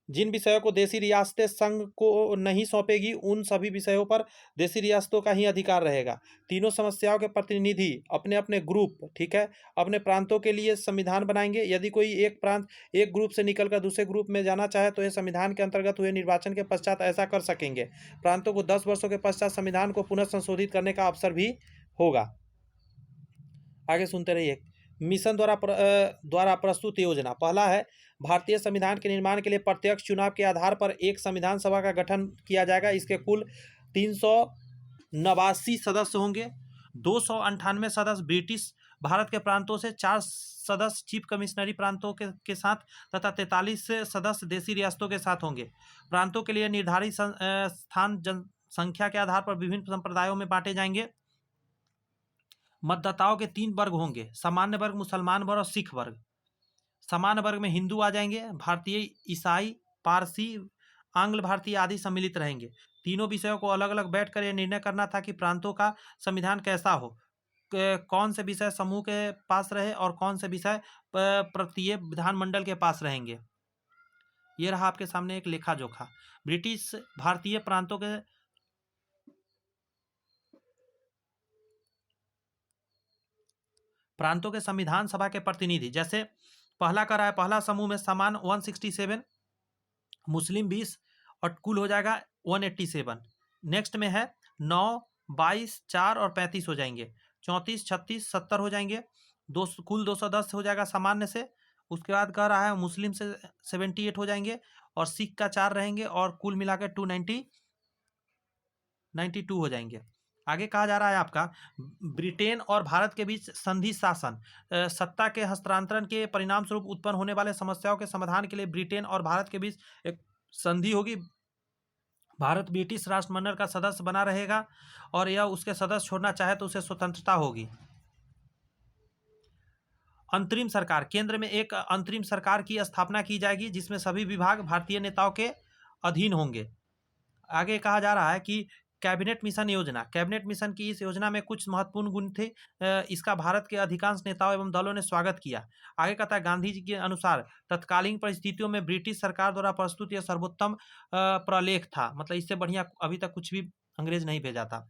[SPEAKER 1] जिन विषयों को देशी रियासतें संघ को नहीं सौंपेगी उन सभी विषयों पर देशी रियासतों का ही अधिकार रहेगा। तीनों समस्याओं के प्रतिनिधि अपने अपने ग्रुप, ठीक है, अपने प्रांतों के लिए संविधान बनाएंगे। यदि कोई एक प्रांत एक ग्रुप से निकलकर दूसरे ग्रुप में जाना चाहे तो यह संविधान के अंतर्गत हुए निर्वाचन के पश्चात ऐसा कर सकेंगे। प्रांतों को 10 वर्षों के पश्चात संविधान को पुनः संशोधित करने का अवसर भी होगा। आगे सुनते रहिए। मिशन द्वारा प्रस्तुत योजना। पहला है भारतीय संविधान के निर्माण के लिए प्रत्यक्ष चुनाव के आधार पर एक संविधान सभा का गठन किया जाएगा। इसके कुल 389 सदस्य होंगे। 298 सदस्य ब्रिटिश भारत के प्रांतों से, 4 सदस्य चीफ कमिश्नरी प्रांतों के साथ तथा 43 सदस्य देशी रियासतों के साथ होंगे। प्रांतों के लिए निर्धारित स्थान जनसंख्या के आधार पर विभिन्न संप्रदायों में बांटे जाएंगे। मतदाताओं के 3 वर्ग होंगे, सामान्य वर्ग, मुसलमान वर्ग और सिख वर्ग। सामान्य वर्ग में हिंदू आ जाएंगे, भारतीय, ईसाई, पारसी, आंग्ल भारतीय आदि सम्मिलित रहेंगे। तीनों विषयों को अलग अलग बैठकर यह निर्णय करना था कि प्रांतों का संविधान कैसा हो, कौन से विषय समूह के पास रहे और कौन से विषय प्रत्येक विधानमंडल के पास रहेंगे। ये रहा आपके सामने एक लेखा जोखा। ब्रिटिश भारतीय प्रांतों के संविधान सभा के प्रतिनिधि, जैसे पहला का रहा है, पहला समूह में समान 167, मुस्लिम 20 और कुल हो जाएगा 187। नेक्स्ट में है 9, 22, 4 और 35 हो जाएंगे। 34, 36, 70 हो जाएंगे। कुल 210 हो जाएगा सामान्य से। उसके बाद कह रहा है मुस्लिम से 78 हो जाएंगे और सिख का 4 रहेंगे और कुल मिलाकर 292 हो जाएंगे। आगे कहा जा रहा है आपका ब्रिटेन और भारत के बीच संधि शासन। सत्ता के हस्तांतरण के परिणाम स्वरूप उत्पन्न होने वाले समस्याओं के समाधान के लिए ब्रिटेन और भारत के बीच एक संधि होगी। भारत ब्रिटिश राष्ट्रमंडल का सदस्य बना रहेगा और यह उसके सदस्य छोड़ना चाहे तो उसे स्वतंत्रता होगी। अंतरिम सरकार। केंद्र में एक अंतरिम सरकार की स्थापना की जाएगी जिसमें सभी विभाग भारतीय नेताओं के अधीन होंगे। आगे कहा जा रहा है कि कैबिनेट मिशन योजना। कैबिनेट मिशन की इस योजना में कुछ महत्वपूर्ण गुण थे। इसका भारत के अधिकांश नेताओं एवं दलों ने स्वागत किया। आगे कहता है गांधी जी के अनुसार तत्कालीन परिस्थितियों में ब्रिटिश सरकार द्वारा प्रस्तुत यह सर्वोत्तम प्रलेख था। मतलब इससे बढ़िया अभी तक कुछ भी अंग्रेज नहीं भेजा था।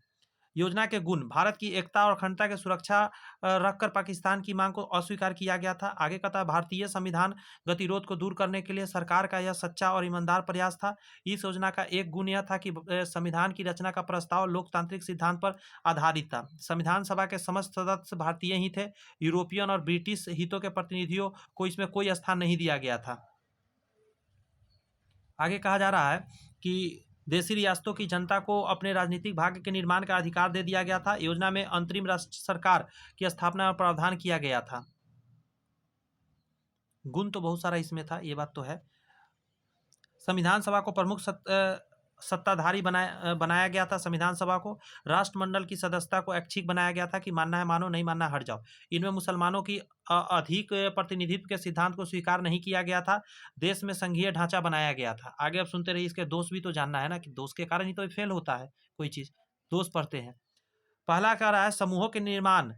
[SPEAKER 1] योजना के गुण। भारत की एकता और अखंडता की सुरक्षा रखकर पाकिस्तान की मांग को अस्वीकार किया गया था। आगे कहता है भारतीय संविधान गतिरोध को दूर करने के लिए सरकार का यह सच्चा और ईमानदार प्रयास था। इस योजना का एक गुण यह था कि संविधान की रचना का प्रस्ताव लोकतांत्रिक सिद्धांत पर आधारित था। संविधान सभा के समस्त सदस्य भारतीय ही थे। यूरोपियन और ब्रिटिश हितों के प्रतिनिधियों को इसमें कोई स्थान नहीं दिया गया था। आगे कहा जा रहा है कि देशी रियासतों की जनता को अपने राजनीतिक भाग्य के निर्माण का अधिकार दे दिया गया था। योजना में अंतरिम राष्ट्र सरकार की स्थापना और प्रावधान किया गया था। गुण तो बहुत सारा इसमें था, ये बात तो है। संविधान सभा को प्रमुख सत्ताधारी बनाया गया था। संविधान सभा को राष्ट्रमंडल की सदस्यता को ऐच्छिक बनाया गया था कि मानना है मानो, नहीं मानना हट जाओ। इनमें मुसलमानों की अधिक प्रतिनिधित्व के सिद्धांत को स्वीकार नहीं किया गया था। देश में संघीय ढांचा बनाया गया था। आगे अब सुनते रहिए, इसके दोष भी तो जानना है ना कि दोष के कारण ही तो फेल होता है कोई चीज। दोष पढ़ते हैं। पहला कह रहा है समूहों के निर्माण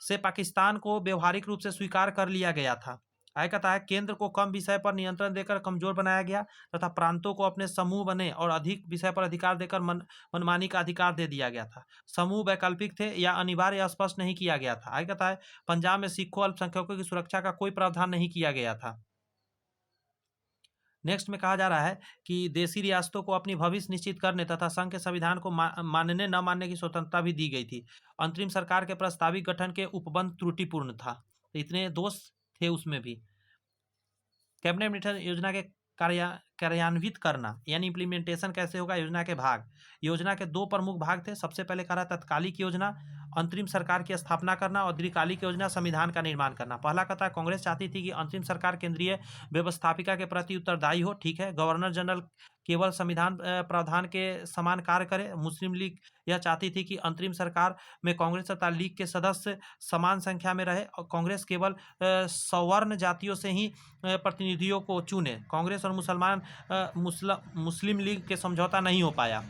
[SPEAKER 1] से पाकिस्तान को व्यवहारिक रूप से स्वीकार कर लिया गया था। आगे कहता है केंद्र को कम विषय पर नियंत्रण देकर कमजोर बनाया गया तथा प्रांतों को अपने समूह बने और अधिक विषय पर अधिकार देकर मनमानी का अधिकार दे दिया गया था। समूह वैकल्पिक थे या अनिवार्य या स्पष्ट नहीं किया गया था। आगे कहता है पंजाब में सिखों अल्पसंख्यकों की सुरक्षा का कोई प्रावधान नहीं किया गया था। नेक्स्ट में कहा जा रहा है कि देशी रियासतों को अपनी भविष्य निश्चित करने तथा संघ के संविधान को मानने न मानने की स्वतंत्रता भी दी गई थी। अंतरिम सरकार के प्रस्तावित गठन के उपबंध त्रुटिपूर्ण था। तो इतने दोष थे उसमें भी। कैबिनेट मिशन योजना के कार्यान्वित करना यानी इम्प्लीमेंटेशन कैसे होगा। योजना के भाग। योजना के 2 प्रमुख भाग थे। सबसे पहले कह रहा है तत्कालिक योजना अंतरिम सरकार की स्थापना करना और दीर्घकालिक योजना संविधान का निर्माण करना। पहला कथन, कांग्रेस चाहती थी कि अंतरिम सरकार केंद्रीय व्यवस्थापिका के प्रति उत्तरदायी हो। ठीक है। गवर्नर जनरल केवल संविधान प्रावधान के समान कार्य करे। मुस्लिम लीग यह चाहती थी कि अंतरिम सरकार में कांग्रेस तथा लीग के सदस्य समान संख्या में रहे और कांग्रेस केवल सवर्ण जातियों से ही प्रतिनिधियों को चुने। कांग्रेस और मुस्लिम लीग के समझौता नहीं हो पाया।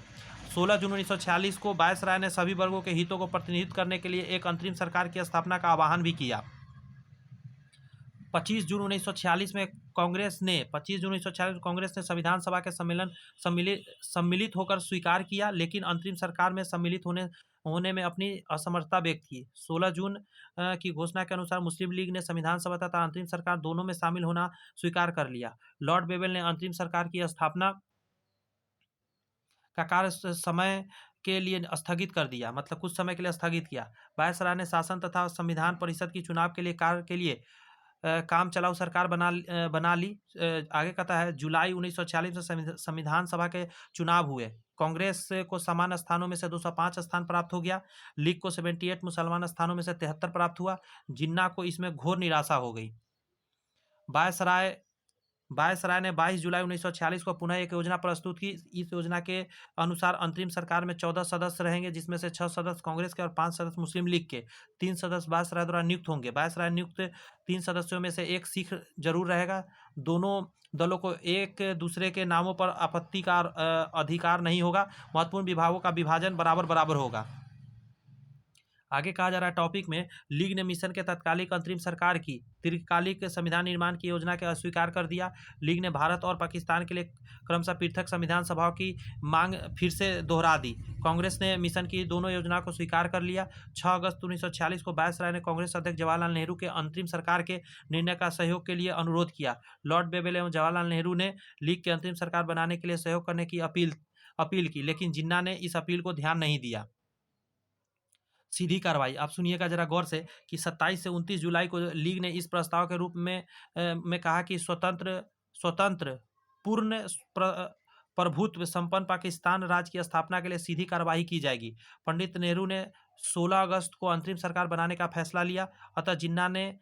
[SPEAKER 1] 16 जून 1946 को वायसराय ने सभी वर्गों के हितों को प्रतिनिधित्व करने के लिए एक अंतरिम सरकार की स्थापना का आह्वान भी किया। 25 जून 1946 में कांग्रेस ने संविधान सभा के सम्मिलित होकर स्वीकार किया, लेकिन अंतरिम सरकार में सम्मिलित होने में अपनी असमर्थता व्यक्त की। 16 जून की घोषणा के अनुसार मुस्लिम लीग ने संविधान सभा तथा अंतरिम सरकार दोनों में शामिल होना स्वीकार कर लिया। लॉर्ड बेवेल ने अंतरिम सरकार की स्थापना का कार्य समय के लिए स्थगित कर दिया, मतलब कुछ समय के लिए स्थगित किया। वायसराय ने शासन तथा संविधान परिषद की चुनाव के लिए कार्य के लिए काम चलाऊ सरकार बना ली। आगे कहता है, जुलाई 1946 में संविधान सभा के चुनाव हुए। कांग्रेस को समान स्थानों में से 205 स्थान प्राप्त हो गया। लीग को 78 मुसलमान स्थानों में से 73 प्राप्त हुआ। जिन्ना को इसमें घोर निराशा हो गई। वायसराय ने 22 जुलाई 1946 को पुनः एक योजना प्रस्तुत की। इस योजना के अनुसार अंतरिम सरकार में 14 सदस्य रहेंगे, जिसमें से 6 सदस्य कांग्रेस के और 5 सदस्य मुस्लिम लीग के। 3 सदस्य वायसराय द्वारा नियुक्त होंगे। वायसराय नियुक्त 3 सदस्यों में से एक सिख जरूर रहेगा। दोनों दलों को एक दूसरे के नामों पर आपत्ति का अधिकार नहीं होगा। महत्वपूर्ण विभागों का विभाजन बराबर बराबर होगा। आगे कहा जा रहा है टॉपिक में, लीग ने मिशन के तत्कालिक अंतरिम सरकार की दीर्घकालिक संविधान निर्माण की योजना के अस्वीकार कर दिया। लीग ने भारत और पाकिस्तान के लिए क्रमशः पृथक संविधान सभाओं की मांग फिर से दोहरा दी। कांग्रेस ने मिशन की दोनों योजनाओं को स्वीकार कर लिया। 6 अगस्त 1946 को वायसराय ने कांग्रेस अध्यक्ष जवाहरलाल नेहरू के अंतरिम सरकार के निर्णय का सहयोग के लिए अनुरोध किया। लॉर्ड बेवेल एवं जवाहरलाल नेहरू ने लीग के अंतरिम सरकार बनाने के लिए सहयोग करने की अपील की, लेकिन जिन्ना ने इस अपील को ध्यान नहीं दिया। सीधी कार्रवाई, आप सुनिएगा जरा गौर से कि 27 से 29 जुलाई को लीग ने इस प्रस्ताव के रूप में कहा कि स्वतंत्र पूर्ण प्रभुत्व संपन्न पाकिस्तान राज्य की स्थापना के लिए सीधी कार्रवाई की जाएगी। पंडित नेहरू ने 16 अगस्त को अंतरिम सरकार बनाने का फैसला लिया। अतः जिन्ना ने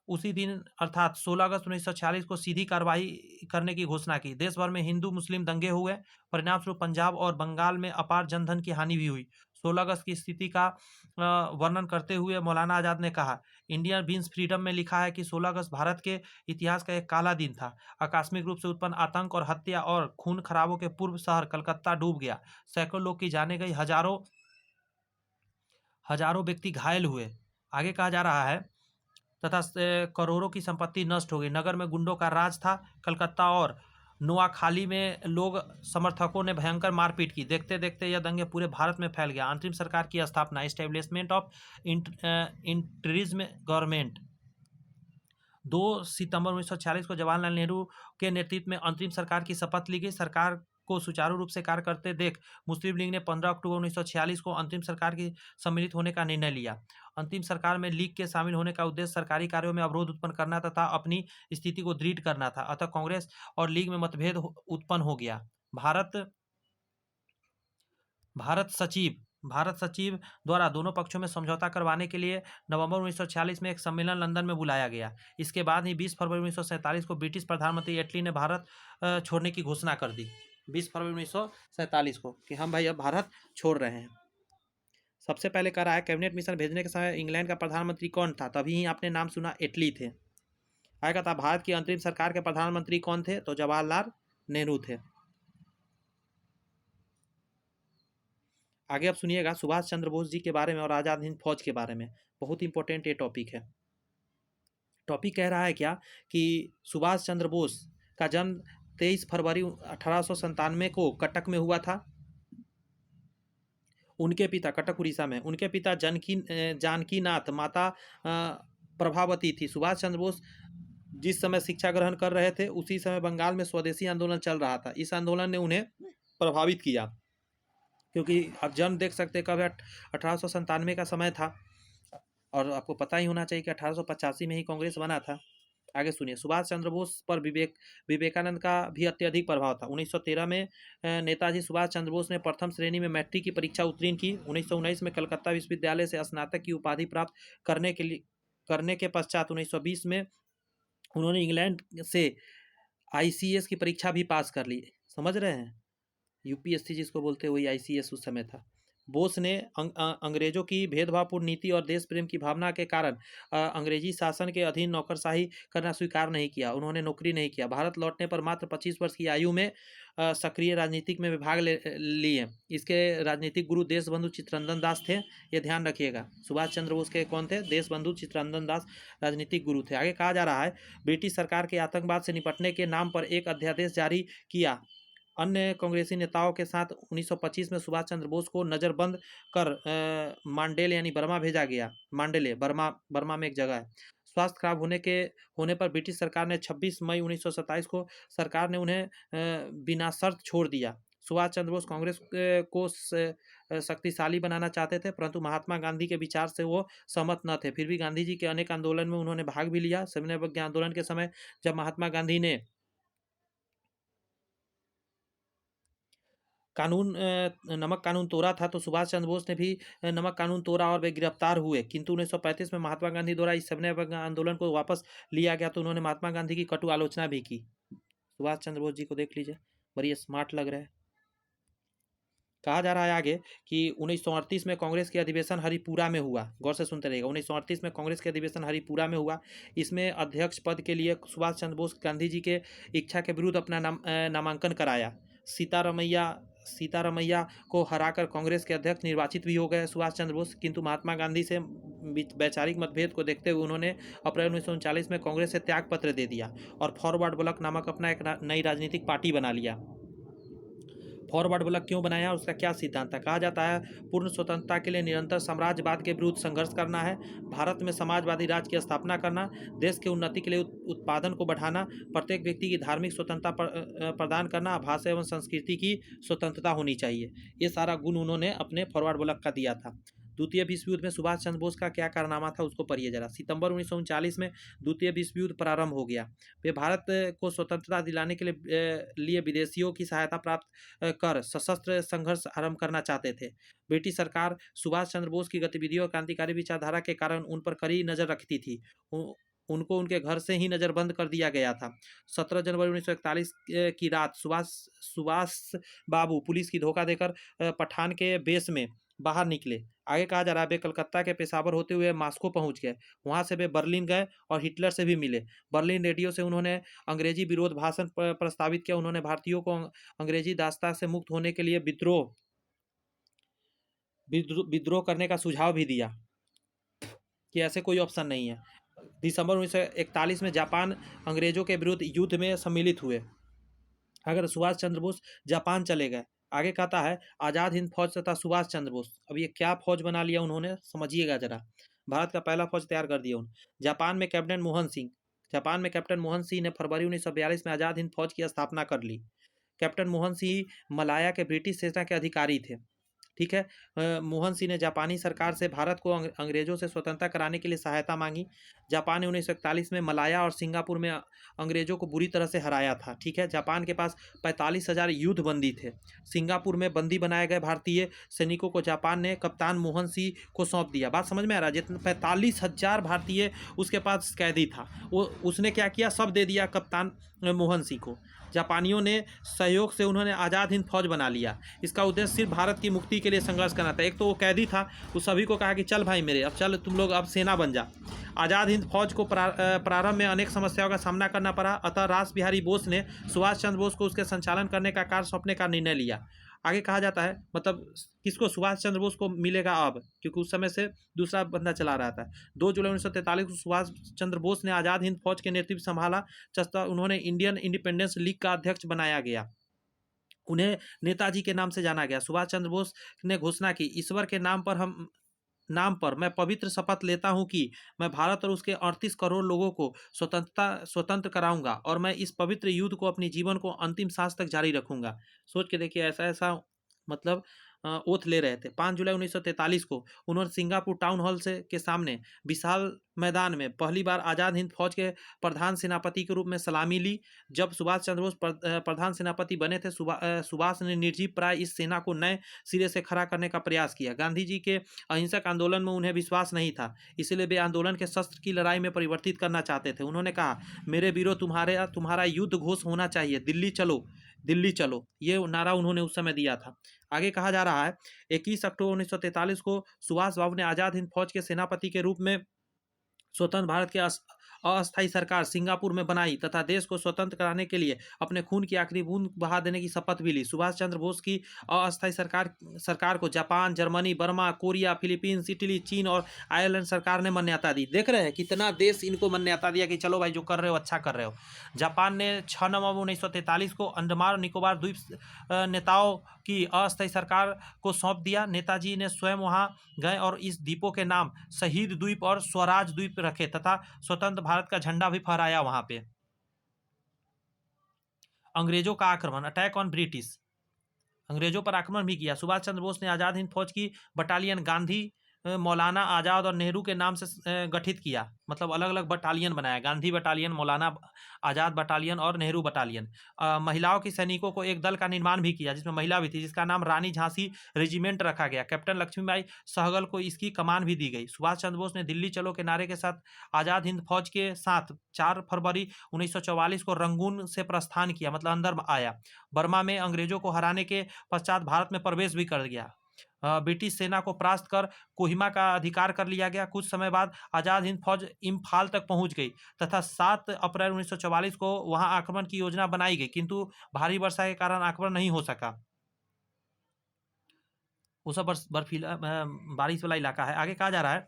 [SPEAKER 1] उसी दिन अर्थात 16 अगस्त 1946 को सीधी कार्रवाई करने की घोषणा की। देश भर में हिंदू मुस्लिम दंगे हुए। परिणामस्वरूप पंजाब और बंगाल में अपार जनधन की हानि भी हुई। 16 अगस्त की स्थिति का वर्णन करते हुए मौलाना आज़ाद ने कहा, इंडियन बीन्स फ्रीडम में लिखा है कि 16 अगस्त भारत के इतिहास का एक काला दिन था। आकस्मिक रूप से उत्पन्न आतंक और हत्या और खून खराबों के पूर्व शहर कलकत्ता डूब गया। सैकड़ों लोग की जाने गई, हजारों व्यक्ति घायल हुए। आगे कहा जा रहा है, तथा करोड़ों की संपत्ति नष्ट हो गई। नगर में गुंडों का राज था। कलकत्ता और नोआखाली में लोग समर्थकों ने भयंकर मारपीट की। देखते देखते यह दंगे पूरे भारत में फैल गया। अंतरिम सरकार की स्थापना, एस्टेब्लिशमेंट ऑफ इंटरिज्म गवर्नमेंट। 2 सितंबर 1946 को जवाहरलाल नेहरू के नेतृत्व में अंतरिम सरकार की शपथ ली गई। सरकार को सुचारू रूप से कार्य करते देख मुस्लिम लीग ने 15 अक्टूबर 1946 को अंतरिम सरकार की सम्मिलित होने का निर्णय लिया। अंतिम सरकार में लीग के शामिल होने का उद्देश्य सरकारी कार्यों में अवरोध उत्पन्न करना तथा अपनी स्थिति को दृढ़ करना था। अतः कांग्रेस और लीग में मतभेद उत्पन्न हो गया। भारत सचिव द्वारा दोनों पक्षों में समझौता करवाने के लिए नवंबर 1946 में एक सम्मेलन लंदन में बुलाया गया। इसके बाद ही 20 फरवरी 1947 को ब्रिटिश प्रधानमंत्री एटली ने भारत छोड़ने की घोषणा कर दी। 20 फरवरी 1947 को कि हम भाई अब भारत छोड़ रहे हैं। सबसे पहले कह रहा है, कैबिनेट मिशन भेजने के समय इंग्लैंड का प्रधानमंत्री कौन था? तभी ही आपने नाम सुना, एटली थे। आएगा था, भारत की अंतरिम सरकार के प्रधानमंत्री कौन थे? तो जवाहरलाल नेहरू थे। आगे आप सुनिएगा सुभाष चंद्र बोस जी के बारे में और आज़ाद हिंद फौज के बारे में। बहुत इंपॉर्टेंट ये टॉपिक है। टॉपिक कह रहा है क्या कि सुभाष चंद्र बोस का जन्म 23 फरवरी 1897 को कटक में हुआ था। उनके पिता, कटक उड़ीसा में, उनके पिता जानकी नाथ, माता प्रभावती थी। सुभाष चंद्र बोस जिस समय शिक्षा ग्रहण कर रहे थे उसी समय बंगाल में स्वदेशी आंदोलन चल रहा था। इस आंदोलन ने उन्हें प्रभावित किया, क्योंकि आप जन्म देख सकते कब 1897 का समय था, और आपको पता ही होना चाहिए कि 1885 में ही कांग्रेस बना था। आगे सुनिए, सुभाष चंद्र बोस पर विवेकानंद का भी अत्यधिक प्रभाव था। 1913 में नेताजी सुभाष चंद्र बोस ने प्रथम श्रेणी में मैट्रिक की परीक्षा उत्तीर्ण की। 1919 में कलकत्ता विश्वविद्यालय से स्नातक की उपाधि प्राप्त करने के पश्चात 1920 में उन्होंने इंग्लैंड से आईसीएस की परीक्षा भी पास कर ली। समझ रहे हैं, यूपीएससी जिसको बोलते हैं वही आईसीएस उस समय था। बोस ने अंग्रेजों की भेदभावपूर्ण नीति और देश प्रेम की भावना के कारण अंग्रेजी शासन के अधीन नौकरशाही करना स्वीकार नहीं किया। उन्होंने नौकरी नहीं किया। भारत लौटने पर मात्र 25 वर्ष की आयु में सक्रिय राजनीतिक में भाग लिए। इसके राजनीतिक गुरु देशबंधु चित्तरंजन दास थे, ये ध्यान रखिएगा। सुभाष चंद्र बोस के कौन थे? देशबंधु चित्तरंजन दास राजनीतिक गुरु थे। आगे कहा जा रहा है, ब्रिटिश सरकार के आतंकवाद से निपटने के नाम पर एक अध्यादेश जारी किया। अन्य कांग्रेसी नेताओं के साथ 1925 में सुभाष चंद्र बोस को नज़रबंद कर मांडेले यानी बर्मा भेजा गया। मांडेले बर्मा में एक जगह है। स्वास्थ्य खराब होने पर ब्रिटिश सरकार ने 26 मई 1927 को सरकार ने उन्हें बिना शर्त छोड़ दिया। सुभाष चंद्र बोस कांग्रेस को शक्तिशाली बनाना चाहते थे, परंतु महात्मा गांधी के विचार से वो सहमत न थे। फिर भी गांधी जी के अनेक आंदोलन में उन्होंने भाग भी लिया। सविनय अवज्ञा आंदोलन के समय जब महात्मा गांधी ने नमक कानून तोड़ा था तो सुभाष चंद्र बोस ने भी नमक कानून तोड़ा और वे गिरफ्तार हुए। किंतु 1935 में महात्मा गांधी द्वारा इस सविनय अवज्ञा आंदोलन को वापस लिया गया तो उन्होंने महात्मा गांधी की कटु आलोचना भी की। सुभाष चंद्र बोस जी को देख लीजिए, बड़ी स्मार्ट लग रहे हैं। कहा जा रहा है आगे कि 1938 में कांग्रेस के अधिवेशन हरिपुरा में हुआ। गौर से सुनते रहिएगा। 1938 में कांग्रेस के अधिवेशन हरिपुरा में हुआ। इसमें अध्यक्ष पद के लिए सुभाष चंद्र बोस गांधी जी के इच्छा के विरुद्ध अपना नामांकन कराया। सीतारमैया को हराकर कांग्रेस के अध्यक्ष निर्वाचित भी हो गए सुभाष चंद्र बोस। किंतु महात्मा गांधी से वैचारिक मतभेद को देखते हुए उन्होंने अप्रैल 1939 में कांग्रेस से त्याग पत्र दे दिया और फॉरवर्ड ब्लॉक नामक अपना एक नई राजनीतिक पार्टी बना लिया। फॉरवर्ड ब्लॉक क्यों बनाया, उसका क्या सिद्धांत था? कहा जाता है पूर्ण स्वतंत्रता के लिए निरंतर साम्राज्यवाद के विरुद्ध संघर्ष करना है, भारत में समाजवादी राज्य की स्थापना करना, देश की उन्नति के लिए उत्पादन को बढ़ाना, प्रत्येक व्यक्ति की धार्मिक स्वतंत्रता प्रदान करना, भाषा एवं संस्कृति की स्वतंत्रता होनी चाहिए। ये सारा गुण उन्होंने अपने फॉरवर्ड ब्लॉक का दिया था। द्वितीय विश्व युद्ध में सुभाष चंद्र बोस का क्या कारनामा था उसको पढ़िए जरा। सितंबर 1939 में द्वितीय विश्व युद्ध प्रारंभ हो गया। वे भारत को स्वतंत्रता दिलाने के लिए विदेशियों की सहायता प्राप्त कर सशस्त्र संघर्ष आरंभ करना चाहते थे। ब्रिटिश सरकार सुभाष चंद्र बोस की गतिविधियों और क्रांतिकारी विचारधारा के कारण उन पर कड़ी नजर रखती थी। उनको उनके घर से ही नज़रबंद कर दिया गया था। 17 जनवरी 1941 की रात सुभाष बाबू पुलिस की धोखा देकर पठान के बेस में बाहर निकले। आगे कहा जा रहा है वे कलकत्ता के पेशावर होते हुए मास्को पहुंच गए। वहां से वे बर्लिन गए और हिटलर से भी मिले। बर्लिन रेडियो से उन्होंने अंग्रेजी विरोध भाषण प्रस्तावित किया। उन्होंने भारतीयों को अंग्रेजी दास्तां से मुक्त होने के लिए विद्रोह करने का सुझाव भी दिया कि ऐसे कोई ऑप्शन नहीं है। दिसंबर 1941 में जापान अंग्रेजों के विरुद्ध युद्ध में सम्मिलित हुए। अगर सुभाष चंद्र बोस जापान चले गए। आगे कहता है आज़ाद हिंद फौज तथा सुभाष चंद्र बोस। अब ये क्या फौज बना लिया उन्होंने, समझिएगा जरा। भारत का पहला फौज तैयार कर दिया उन्होंने। जापान में कैप्टन मोहन सिंह ने फरवरी 1942 में आज़ाद हिंद फौज की स्थापना कर ली। कैप्टन मोहन सिंह मलाया के ब्रिटिश सेना के अधिकारी थे। ठीक है। मोहन सिंह ने जापानी सरकार से भारत को अंग्रेजों से स्वतंत्रता कराने के लिए सहायता मांगी। जापान ने 1941 में मलाया और सिंगापुर में अंग्रेजों को बुरी तरह से हराया था। ठीक है। जापान के पास 45,000 युद्ध बंदी थे। सिंगापुर में बंदी बनाए गए भारतीय सैनिकों को जापान ने कप्तान मोहन सिंह को सौंप दिया। बात समझ में आ रहा है? जितने 45,000 भारतीय उसके पास कैदी था, उसने क्या किया, सब दे दिया कप्तान मोहन सिंह को। जापानियों ने सहयोग से उन्होंने आज़ाद हिंद फौज बना लिया। इसका उद्देश्य सिर्फ भारत की मुक्ति के लिए संघर्ष करना था। एक तो वो कैदी था, उस सभी को कहा कि चल भाई मेरे, अब चल तुम लोग अब सेना बन जा। आज़ाद हिंद फौज को प्रारंभ में अनेक समस्याओं का सामना करना पड़ा। अतः रास बिहारी बोस ने सुभाष चंद्र बोस को उसके संचालन करने का कार्य सौंपने का निर्णय लिया। आगे कहा जाता है मतलब किसको, सुभाष चंद्र बोस को मिलेगा अब, क्योंकि उस समय से दूसरा बंदा चला रहा था। 2 जुलाई 1943 को सुभाष चंद्र बोस ने आज़ाद हिंद फौज के नेतृत्व संभाला। उन्होंने इंडियन इंडिपेंडेंस लीग का अध्यक्ष बनाया गया। उन्हें नेताजी के नाम से जाना गया। सुभाष चंद्र बोस ने घोषणा की, ईश्वर के नाम पर मैं पवित्र शपथ लेता हूं कि मैं भारत और उसके 38 करोड़ लोगों को स्वतंत्र कराऊंगा और मैं इस पवित्र युद्ध को अपनी जीवन को अंतिम सांस तक जारी रखूंगा। सोच के देखिए, ऐसा मतलब ओथ ले रहे थे। 5 जुलाई 1943 को उन्होंने सिंगापुर टाउन हॉल से के सामने विशाल मैदान में पहली बार आज़ाद हिंद फौज के प्रधान सेनापति के रूप में सलामी ली। जब सुभाष चंद्र बोस प्रधान सेनापति बने थे, सुभाष ने निर्जीव प्राय इस सेना को नए सिरे से खड़ा करने का प्रयास किया। गांधी जी के अहिंसक आंदोलन में उन्हें विश्वास नहीं था, इसलिए वे आंदोलन के शस्त्र की लड़ाई में परिवर्तित करना चाहते थे। उन्होंने कहा, मेरे वीरों, तुम्हारा युद्ध घोष होना चाहिए, दिल्ली चलो, दिल्ली चलो, ये नारा उन्होंने उस समय दिया था। आगे कहा जा रहा है 21 अक्टूबर 1943 को सुभाष बाबू ने आज़ाद हिंद फौज के सेनापति के रूप में स्वतंत्र भारत की अस्थायी सरकार सिंगापुर में बनाई तथा देश को स्वतंत्र कराने के लिए अपने खून की आखिरी बूंद बहा देने की शपथ भी ली। सुभाष चंद्र बोस की अस्थायी सरकार को Japan, Germany, Burma, Korea, Philippines, Italy, चीन और आयरलैंड सरकार ने मान्यता दी। देख रहे हैं कितना देश इनको मान्यता दिया कि चलो भाई जो कर रहे हो अच्छा कर रहे हो। जापान ने 6 नवंबर 1943 को अंडमान और निकोबार द्वीप नेताओं की अस्थायी सरकार को सौंप दिया। नेताजी ने स्वयं वहां गए और इस द्वीपों के नाम शहीद द्वीप और स्वराज द्वीप रखे तथा स्वतंत्र भारत का झंडा भी फहराया वहां पे। अंग्रेजों का आक्रमण, अटैक ऑन ब्रिटिश, अंग्रेजों पर आक्रमण भी किया। सुभाष चंद्र बोस ने आज़ाद हिंद फौज की बटालियन गांधी, मौलाना आज़ाद और नेहरू के नाम से गठित किया, मतलब अलग अलग बटालियन बनाया, गांधी बटालियन, मौलाना आज़ाद बटालियन और नेहरू बटालियन। महिलाओं की सैनिकों को एक दल का निर्माण भी किया जिसमें महिला भी थी, जिसका नाम रानी झांसी रेजिमेंट रखा गया। कैप्टन लक्ष्मीबाई सहगल को इसकी कमान भी दी गई। सुभाष चंद्र बोस ने दिल्ली चलो के नारे के साथ आज़ाद हिंद फौज के साथ 4 फरवरी 1944 को रंगून से प्रस्थान किया, मतलब अंदर आया। बर्मा में अंग्रेजों को हराने के पश्चात भारत में प्रवेश भी कर गया। ब्रिटिश सेना को परास्त कर कोहिमा का अधिकार कर लिया गया। कुछ समय बाद आज़ाद हिंद फौज इम्फाल तक पहुंच गई तथा 7 अप्रैल 1944 को वहां आक्रमण की योजना बनाई गई, किंतु भारी वर्षा के कारण आक्रमण नहीं हो सका। वो सब बर्फीला बारिश वाला इलाका है। आगे कहा जा रहा है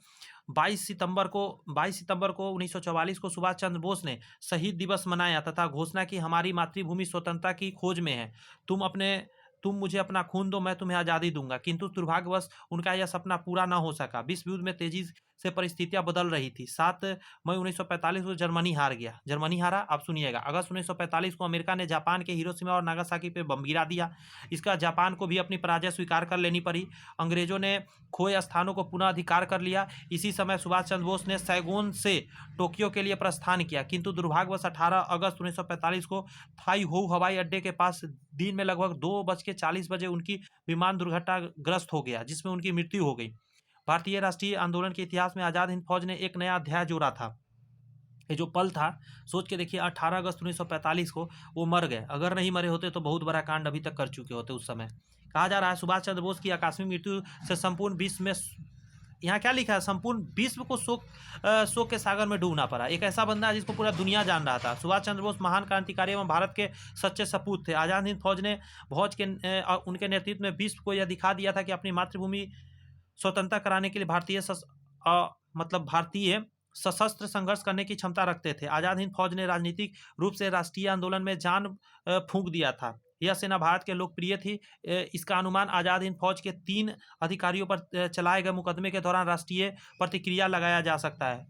[SPEAKER 1] 22 सितंबर को 1944 को सुभाष चंद्र बोस ने शहीद दिवस मनाया तथा घोषणा की, हमारी मातृभूमि स्वतंत्रता की खोज में है, तुम मुझे अपना खून दो, मैं तुम्हें आज़ादी दूंगा। किंतु दुर्भाग्यवश उनका यह सपना पूरा न हो सका। विश्व युद्ध में तेजी से परिस्थितियां बदल रही थी। 7 मई 1945 को जर्मनी हार गया। जर्मनी हारा, आप सुनिएगा। अगस्त 1945 को अमेरिका ने जापान के हिरोशिमा और नागासाकी पे बम गिरा दिया। इसका जापान को भी अपनी पराजय स्वीकार कर लेनी पड़ी। अंग्रेजों ने खोए स्थानों को पुनः अधिकार कर लिया। इसी समय सुभाष चंद्र बोस ने सैगोन से टोक्यो के लिए प्रस्थान किया, किंतु दुर्भाग्यवश 18 अगस्त 1945 को थाई होऊ हवाई अड्डे के पास दिन में लगभग 2:40 बजे उनकी विमान दुर्घटनाग्रस्त हो गया, जिसमें उनकी मृत्यु हो गई। भारतीय राष्ट्रीय आंदोलन के इतिहास में आज़ाद हिंद फौज ने एक नया अध्याय जोड़ा था। ये जो पल था, सोच के देखिए, 18 अगस्त 1945 को वो मर गए। अगर नहीं मरे होते तो बहुत बड़ा कांड अभी तक कर चुके होते उस समय। कहा जा रहा है सुभाष चंद्र बोस की आकस्मिक मृत्यु से संपूर्ण विश्व में, यहाँ क्या लिखा है, संपूर्ण विश्व को शोक के सागर में डूबना पड़ा। एक ऐसा बंदा है जिसको पूरा दुनिया जान रहा था। सुभाष चंद्र बोस महान क्रांतिकारी एवं भारत के सच्चे सपूत थे। आज़ाद हिंद फौज ने उनके नेतृत्व में विश्व को यह दिखा दिया था कि अपनी मातृभूमि स्वतंत्रता कराने के लिए भारतीय सशस्त्र संघर्ष करने की क्षमता रखते थे। आज़ाद हिंद फौज ने राजनीतिक रूप से राष्ट्रीय आंदोलन में जान फूंक दिया था। यह सेना भारत के लोकप्रिय थी। इसका अनुमान आज़ाद हिंद फौज के 3 अधिकारियों पर चलाए गए मुकदमे के दौरान राष्ट्रीय प्रतिक्रिया लगाया जा सकता है।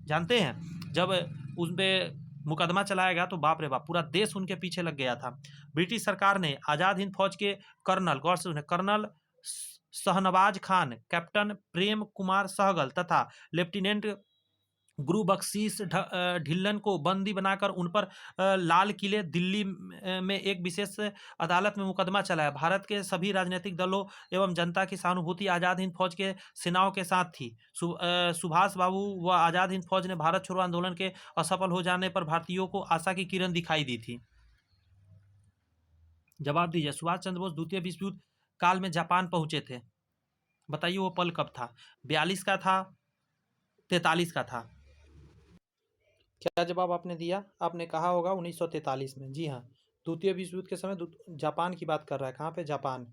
[SPEAKER 1] जानते हैं, जब उन पर मुकदमा चलाया गया तो बाप रे बाप, पूरा देश उनके पीछे लग गया था। ब्रिटिश सरकार ने आज़ाद हिंद फौज के कर्नल, गौर से सुने, कर्नल शहनवाज खान, कैप्टन प्रेम कुमार सहगल तथा लेफ्टिनेंट गुरु बख्शीश ढिल्लन को बंदी बनाकर उन पर लाल किले दिल्ली में एक विशेष अदालत में मुकदमा चलाया। भारत के सभी राजनीतिक दलों एवं जनता की सहानुभूति आज़ाद हिंद फौज के सेनाओं के साथ थी। सुभाष बाबू व आज़ाद हिंद फौज ने भारत छोड़ो आंदोलन के असफल हो जाने पर भारतीयों को आशा की किरण दिखाई दी थी। जवाब दीजिए, सुभाष चंद्र बोस द्वितीय विश्व युद्ध काल में जापान पहुंचे थे, बताइए वो पल कब था? 42 का था, 43 का था? क्या जवाब आपने दिया? आपने कहा होगा 1943 में। जी हाँ, द्वितीय विश्व युद्ध के समय जापान की बात कर रहा है। कहाँ पे? जापान।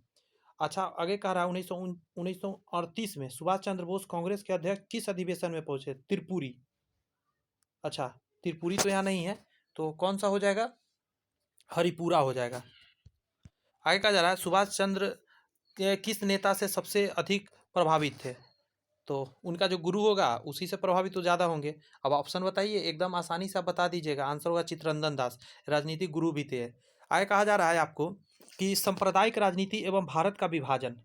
[SPEAKER 1] अच्छा, आगे कह रहा है 1938 में सुभाष चंद्र बोस कांग्रेस के अध्यक्ष किस अधिवेशन में पहुंचे? त्रिपुरी। अच्छा, त्रिपुरी तो यहाँ नहीं है, तो कौन सा हो जाएगा? हरिपुरा हो जाएगा। आगे कहा जा रहा है सुभाष चंद्र के किस नेता से सबसे अधिक प्रभावित थे? तो उनका जो गुरु होगा उसी से प्रभावित तो ज़्यादा होंगे। अब ऑप्शन बताइए, एकदम आसानी से आप बता दीजिएगा। आंसर होगा चित्तरंजन दास, राजनीतिक गुरु भी थे। आगे कहा जा रहा है आपको कि सांप्रदायिक राजनीति एवं भारत का विभाजन,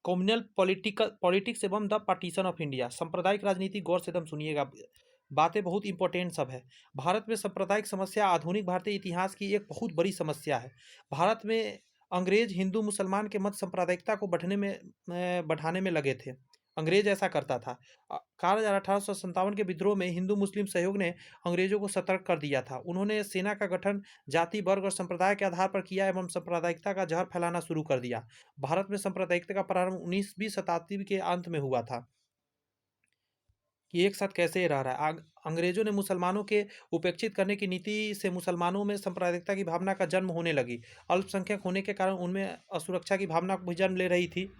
[SPEAKER 1] कम्युनल पॉलिटिक्स एवं द पार्टीशन ऑफ इंडिया। सांप्रदायिक राजनीति, गौर से एकदम सुनिएगा, बातें बहुत इंपॉर्टेंट सब है। भारत में सांप्रदायिक समस्या आधुनिक भारतीय इतिहास की एक बहुत बड़ी समस्या है। भारत में अंग्रेज हिंदू मुसलमान के मत सांप्रदायिकता को बढ़ाने में लगे थे। अंग्रेज ऐसा करता था। कहा जा रहा 1857 के विद्रोह में हिंदू मुस्लिम सहयोग ने अंग्रेजों को सतर्क कर दिया था। उन्होंने सेना का गठन जाति, वर्ग और संप्रदाय के आधार पर किया एवं सांप्रदायिकता का जहर फैलाना शुरू कर दिया। भारत में सांप्रदायिकता का प्रारंभ 19वीं शताब्दी के अंत में हुआ था कि एक साथ कैसे रह रहा है। अंग्रेजों ने मुसलमानों के उपेक्षित करने की नीति से मुसलमानों में सांप्रदायिकता की भावना का जन्म होने लगी। अल्पसंख्यक होने के कारण उनमें असुरक्षा की भावना भी जन्म ले रही थी।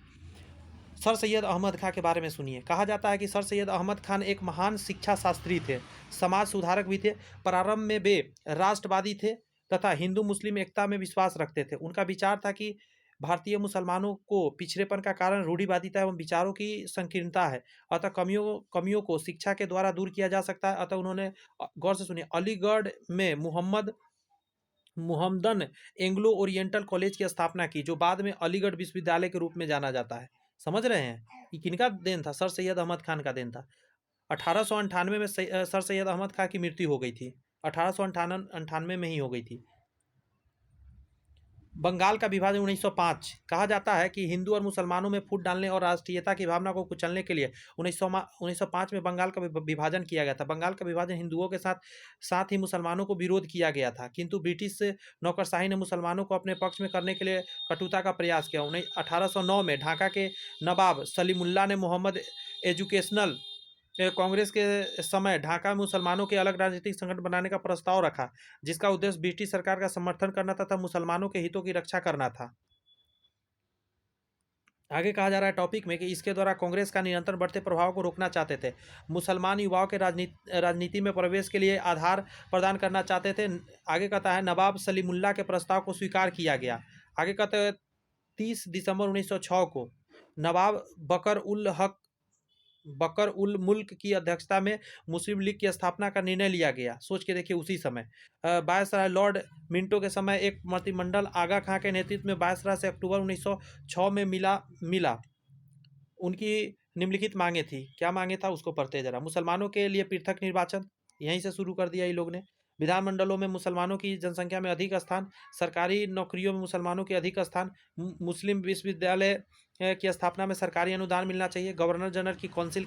[SPEAKER 1] सर सैयद अहमद खां के बारे में सुनिए। कहा जाता है कि सर सैयद अहमद खान एक महान शिक्षा शास्त्री थे, समाज सुधारक भी थे। प्रारंभ में वे राष्ट्रवादी थे तथा हिंदू मुस्लिम एकता में विश्वास रखते थे। उनका विचार था कि भारतीय मुसलमानों को पिछड़ेपन का कारण रूढ़िवादिता एवं विचारों की संकीर्णता है, अतः कमियों को शिक्षा के द्वारा दूर किया जा सकता है। अतः उन्होंने, गौर से सुनिए, अलीगढ़ में मुहम्मदन एंग्लो ओरिएंटल कॉलेज की स्थापना की, जो बाद में अलीगढ़ विश्वविद्यालय के रूप में जाना जाता है। समझ रहे हैं ये किनका देन था? सर सैयद अहमद खान का देन था। 1898 में सर सैयद अहमद खान की मृत्यु हो गई थी। 1898 में ही हो गई थी। बंगाल का विभाजन 1905। कहा जाता है कि हिंदू और मुसलमानों में फूट डालने और राष्ट्रीयता की भावना को कुचलने के लिए 1905 में बंगाल का विभाजन किया गया था। बंगाल का विभाजन हिंदुओं के साथ साथ ही मुसलमानों को विरोध किया गया था, किंतु ब्रिटिश नौकरशाही ने मुसलमानों को अपने पक्ष में करने के लिए कटुता का प्रयास किया। 1809 में ढाका के नवाब सलीमुल्लाह ने मोहम्मद एजुकेशनल कांग्रेस के समय ढाका में मुसलमानों के अलग राजनीतिक संगठन बनाने का प्रस्ताव रखा, जिसका उद्देश्य ब्रिटिश सरकार का समर्थन करना तथा मुसलमानों के हितों की रक्षा करना था। आगे कहा जा रहा है टॉपिक में कि इसके द्वारा कांग्रेस का निरंतर बढ़ते प्रभाव को रोकना चाहते थे। मुसलमान युवाओं के राजनीति में प्रवेश के लिए आधार प्रदान करना चाहते थे। आगे कहता है नवाब सलीमुल्लाह के प्रस्ताव को स्वीकार किया गया। आगे कहते हैं 30 दिसंबर 1906 को नवाब बकर उल मुल्क की अध्यक्षता में मुस्लिम लीग की स्थापना का निर्णय लिया गया। सोच के देखिए, उसी समय वायसराय लॉर्ड मिंटो के समय एक मंत्रिमंडल आगा खां के नेतृत्व में वायसराय से अक्टूबर 1906 में मिला। उनकी निम्नलिखित मांगे थी। क्या मांगे था उसको पढ़ते जरा। मुसलमानों के लिए पृथक निर्वाचन, यहीं से शुरू कर दिया ये लोग ने। विधानमंडलों में मुसलमानों की जनसंख्या में अधिक स्थान, सरकारी नौकरियों में मुसलमानों के अधिक स्थान, मुस्लिम विश्वविद्यालय की स्थापना में सरकारी अनुदान मिलना चाहिए। गवर्नर जनरल की काउंसिल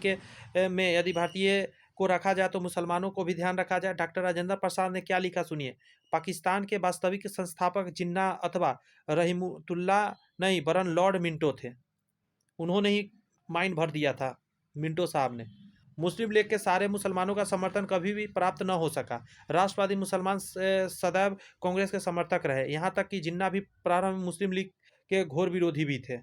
[SPEAKER 1] में यदि भारतीय को रखा जाए तो मुसलमानों को भी ध्यान रखा जाए। डॉक्टर राजेंद्र प्रसाद ने क्या लिखा सुनिए। पाकिस्तान के वास्तविक संस्थापक जिन्ना अथवा रहीमतुल्ला नहीं वरन लॉर्ड मिंटो थे। उन्होंने ही माइन भर दिया था, मिंटो साहब ने। मुस्लिम लीग के सारे मुसलमानों का समर्थन कभी भी प्राप्त न हो सका। राष्ट्रवादी मुसलमान सदैव कांग्रेस के समर्थक रहे, यहाँ तक कि जिन्ना भी प्रारंभ में मुस्लिम लीग के घोर विरोधी भी थे।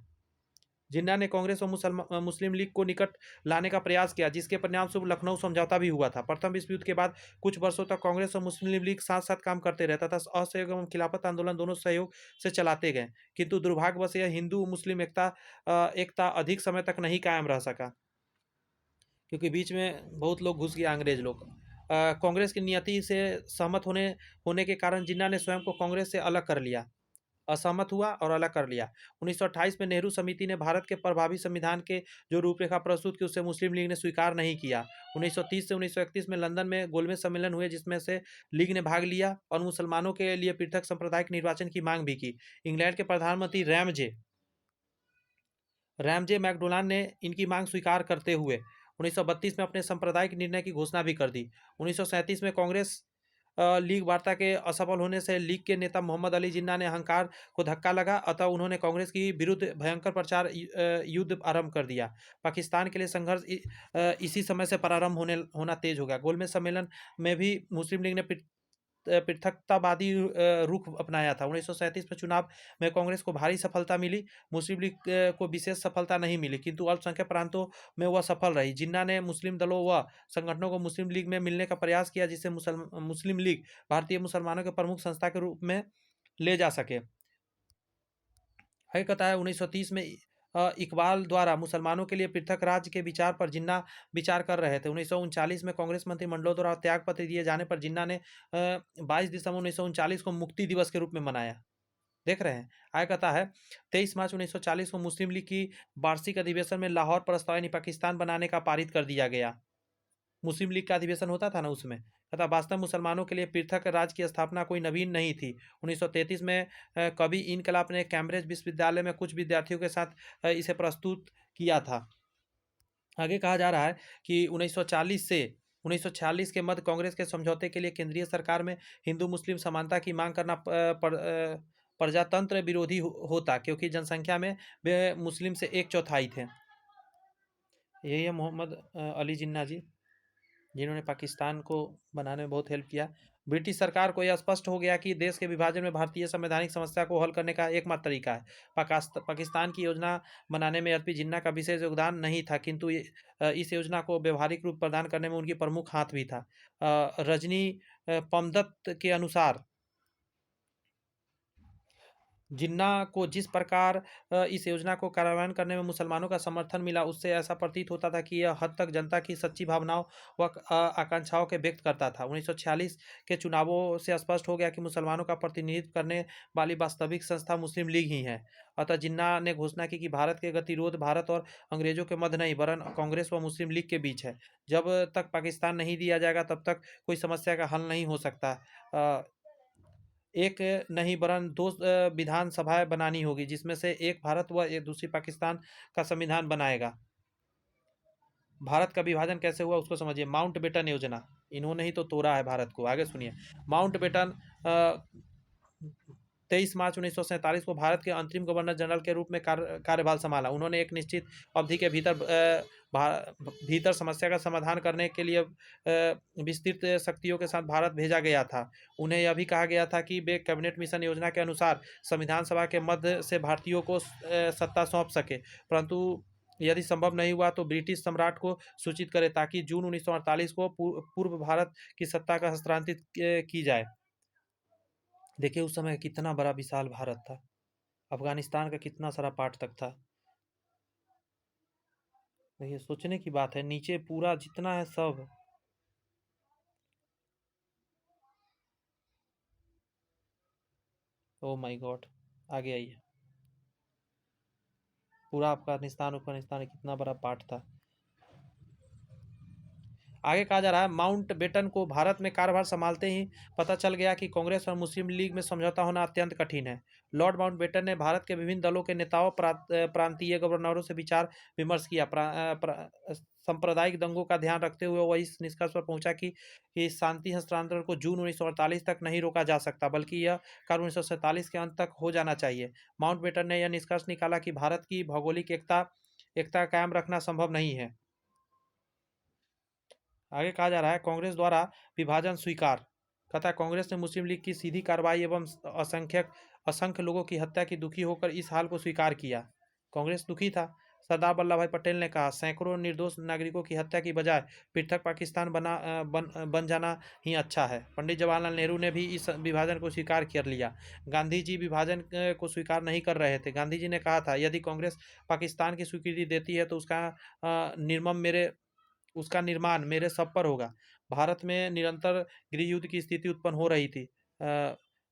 [SPEAKER 1] जिन्ना ने कांग्रेस और मुस्लिम लीग को निकट लाने का प्रयास किया, जिसके परिणामस्वरूप लखनऊ समझौता भी हुआ था। प्रथम विश्व युद्ध के बाद कुछ वर्षों तक कांग्रेस और मुस्लिम लीग साथ साथ काम करते रहे तथा असहयोग एवं खिलाफत आंदोलन दोनों सहयोग से चलाते गए, किंतु दुर्भाग्यवश यह हिंदू मुस्लिम एकता अधिक समय तक नहीं कायम रह सका, क्योंकि बीच में बहुत लोग घुस गया, अंग्रेज लोग। कांग्रेस की नियति से सहमत होने के कारण जिन्ना ने स्वयं को कांग्रेस से अलग कर लिया, असहमत हुआ और अलग कर लिया। 1928 में नेहरू समिति ने भारत के प्रभावी संविधान के जो रूपरेखा प्रस्तुत की, उसे मुस्लिम लीग ने स्वीकार नहीं किया। 1930 से 1931 में लंदन में गोलमेज सम्मेलन हुए, जिसमें से लीग ने भाग लिया और मुसलमानों के लिए पृथक सांप्रदायिक निर्वाचन की मांग भी की। इंग्लैंड के प्रधानमंत्री रैमजे मैकडोनाल्ड ने इनकी मांग स्वीकार करते हुए 1932 में अपने सांप्रदायिक निर्णय की घोषणा भी कर दी। 1937 में कांग्रेस लीग वार्ता के असफल होने से लीग के नेता मोहम्मद अली जिन्ना ने अहंकार को धक्का लगा, अतः उन्होंने कांग्रेस की विरुद्ध भयंकर प्रचार युद्ध आरंभ कर दिया। पाकिस्तान के लिए संघर्ष इसी समय से प्रारंभ होना तेज हो गया। गोलमेज सम्मेलन में भी मुस्लिम लीग ने पृथकतावादी रुख अपनाया था। 1937 में चुनाव में कांग्रेस को भारी सफलता मिली, मुस्लिम लीग को विशेष सफलता नहीं मिली, किंतु अल्पसंख्यक प्रांतों में वह सफल रही। जिन्ना ने मुस्लिम दलों व संगठनों को मुस्लिम लीग में मिलने का प्रयास किया, जिससे मुस्लिम लीग भारतीय मुसलमानों के प्रमुख संस्था के रूप में ले जा सके। है कहता है 1930 में इकबाल द्वारा मुसलमानों के लिए पृथक राज्य के विचार पर जिन्ना विचार कर रहे थे। 1939 में कांग्रेस मंत्रिमंडलों द्वारा त्यागपत्र दिए जाने पर जिन्ना ने 22 दिसंबर 1939 को मुक्ति दिवस के रूप में मनाया। देख रहे हैं। आगे कहता है 23 मार्च 1940 को मुस्लिम लीग की वार्षिक अधिवेशन में लाहौर प्रस्ताव यानी पाकिस्तान बनाने का पारित कर दिया गया। मुस्लिम लीग का अधिवेशन होता था ना उसमें, तथा वास्तव मुसलमानों के लिए पृथक राज्य की स्थापना कोई नवीन नहीं थी। 1933 में कवि इनकलाब ने कैम्ब्रिज विश्वविद्यालय में कुछ विद्यार्थियों के साथ इसे प्रस्तुत किया था। आगे कहा जा रहा है कि 1940 के मध्य कांग्रेस के समझौते के लिए केंद्रीय सरकार में हिंदू मुस्लिम समानता की मांग करना प्रजातंत्र विरोधी होता, क्योंकि जनसंख्या में वे मुस्लिम से एक चौथाई थे। यही है मोहम्मद अली जिन्ना जी, जिन्होंने पाकिस्तान को बनाने में बहुत हेल्प किया। ब्रिटिश सरकार को यह स्पष्ट हो गया कि देश के विभाजन में भारतीय संवैधानिक समस्या को हल करने का एकमात्र तरीका है। पाकिस्तान की योजना बनाने में एलपी जिन्ना का विशेष योगदान नहीं था, किंतु इस योजना को व्यवहारिक रूप प्रदान करने में उनकी प्रमुख हाथ भी था। रजनी पमदत्त के अनुसार जिन्ना को जिस प्रकार इस योजना को कार्यान्वयन करने में मुसलमानों का समर्थन मिला, उससे ऐसा प्रतीत होता था कि यह हद तक जनता की सच्ची भावनाओं व आकांक्षाओं के व्यक्त करता था। 1946 के चुनावों से स्पष्ट हो गया कि मुसलमानों का प्रतिनिधित्व करने वाली वास्तविक संस्था मुस्लिम लीग ही है। अतः जिन्ना ने घोषणा की कि भारत के गतिरोध भारत और अंग्रेजों के मध्य नहीं, वरन कांग्रेस व मुस्लिम लीग के बीच है। जब तक पाकिस्तान नहीं दिया जाएगा तब तक कोई समस्या का हल नहीं हो सकता। एक नहीं वरन दो विधानसभाएं बनानी होगी, जिसमें से एक भारत व एक दूसरी पाकिस्तान का संविधान बनाएगा। भारत का विभाजन कैसे हुआ उसको समझिए। माउंट बेटन योजना, इन्होंने ही तो तोड़ा है भारत को। आगे सुनिए। माउंट बेटन 23 मार्च 1947 को भारत के अंतरिम गवर्नर जनरल के रूप में कार्यभार संभाला। उन्होंने एक निश्चित अवधि के भीतर समस्या का समाधान करने के लिए विस्तृत शक्तियों के साथ भारत भेजा गया था। उन्हें यह भी कहा गया था कि वे कैबिनेट मिशन योजना के अनुसार संविधान सभा के मध्य से भारतीयों को सत्ता सौंप सके, परंतु यदि संभव नहीं हुआ तो ब्रिटिश सम्राट को सूचित करे, ताकि जून 1948 को पूर्व भारत की सत्ता का हस्तांतरित की जाए। देखिए उस समय कितना बड़ा विशाल भारत था, अफगानिस्तान का कितना सारा पार्ट तक था। देखिए सोचने की बात है, नीचे पूरा जितना है सब। ओ माय गॉड, आगे आइए। पूरा अफगानिस्तान कितना बड़ा पार्ट था। आगे कहा जा रहा है माउंट बेटन को भारत में कार्यभार संभालते ही पता चल गया कि कांग्रेस और मुस्लिम लीग में समझौता होना अत्यंत कठिन है। लॉर्ड माउंट बेटन ने भारत के विभिन्न दलों के नेताओं प्रांतीय गवर्नरों से विचार विमर्श किया। सांप्रदायिक दंगों का ध्यान रखते हुए वह इस निष्कर्ष पर पहुंचा कि शांति हस्तांतरण को जून 1948 तक नहीं रोका जा सकता, बल्कि यह कार्य 1947 के अंत तक हो जाना चाहिए। माउंट बेटन ने यह निष्कर्ष निकाला कि भारत की भौगोलिक एकता कायम रखना संभव नहीं है। आगे कहा जा रहा है कांग्रेस द्वारा विभाजन स्वीकार। कहता है कांग्रेस ने मुस्लिम लीग की सीधी कार्रवाई एवं असंख्य लोगों की हत्या की दुखी होकर इस हाल को स्वीकार किया। कांग्रेस दुखी था। सरदार वल्लभ भाई पटेल ने कहा सैकड़ों निर्दोष नागरिकों की हत्या की बजाय पृथक पाकिस्तान बन जाना ही अच्छा है। पंडित जवाहरलाल नेहरू ने भी इस विभाजन को स्वीकार कर लिया। गांधी जी विभाजन को स्वीकार नहीं कर रहे थे। गांधी जी ने कहा था यदि कांग्रेस पाकिस्तान की स्वीकृति देती है तो उसका निर्माण मेरे सब पर होगा। भारत में निरंतर गृह युद्ध की स्थिति उत्पन्न हो रही थी।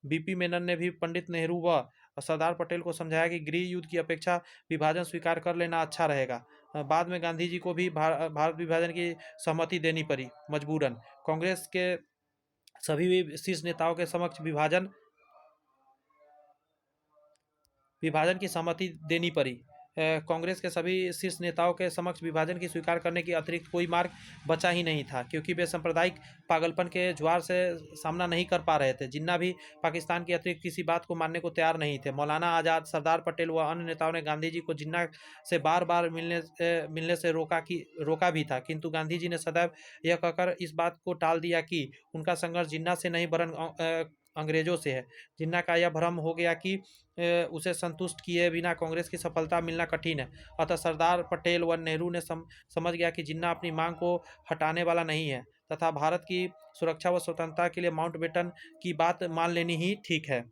[SPEAKER 1] बीपी मेनन ने भी पंडित नेहरू व सरदार पटेल को समझाया कि गृह युद्ध की अपेक्षा विभाजन स्वीकार कर लेना अच्छा रहेगा। बाद में गांधी जी को भी भारत विभाजन की सहमति देनी पड़ी मजबूरन। कांग्रेस के सभी शीर्ष नेताओं के समक्ष विभाजन की सहमति देनी पड़ी। कांग्रेस के सभी शीर्ष नेताओं के समक्ष विभाजन की स्वीकार करने के अतिरिक्त कोई मार्ग बचा ही नहीं था, क्योंकि वे सांप्रदायिक पागलपन के ज्वार से सामना नहीं कर पा रहे थे। जिन्ना भी पाकिस्तान के अतिरिक्त किसी बात को मानने को तैयार नहीं थे। मौलाना आज़ाद, सरदार पटेल व अन्य नेताओं ने गांधी जी को जिन्ना से बार बार मिलने से रोका भी था, किंतु गांधी जी ने सदैव यह कहकर इस बात को टाल दिया कि उनका संघर्ष जिन्ना से नहीं वरन अंग्रेजों से है। जिन्ना का यह भ्रम हो गया कि उसे संतुष्ट किए बिना कांग्रेस की सफलता मिलना कठिन है। अतः सरदार पटेल व नेहरू ने समझ गया कि जिन्ना अपनी मांग को हटाने वाला नहीं है, तथा भारत की सुरक्षा व स्वतंत्रता के लिए माउंट बेटन की बात मान लेनी ही ठीक है।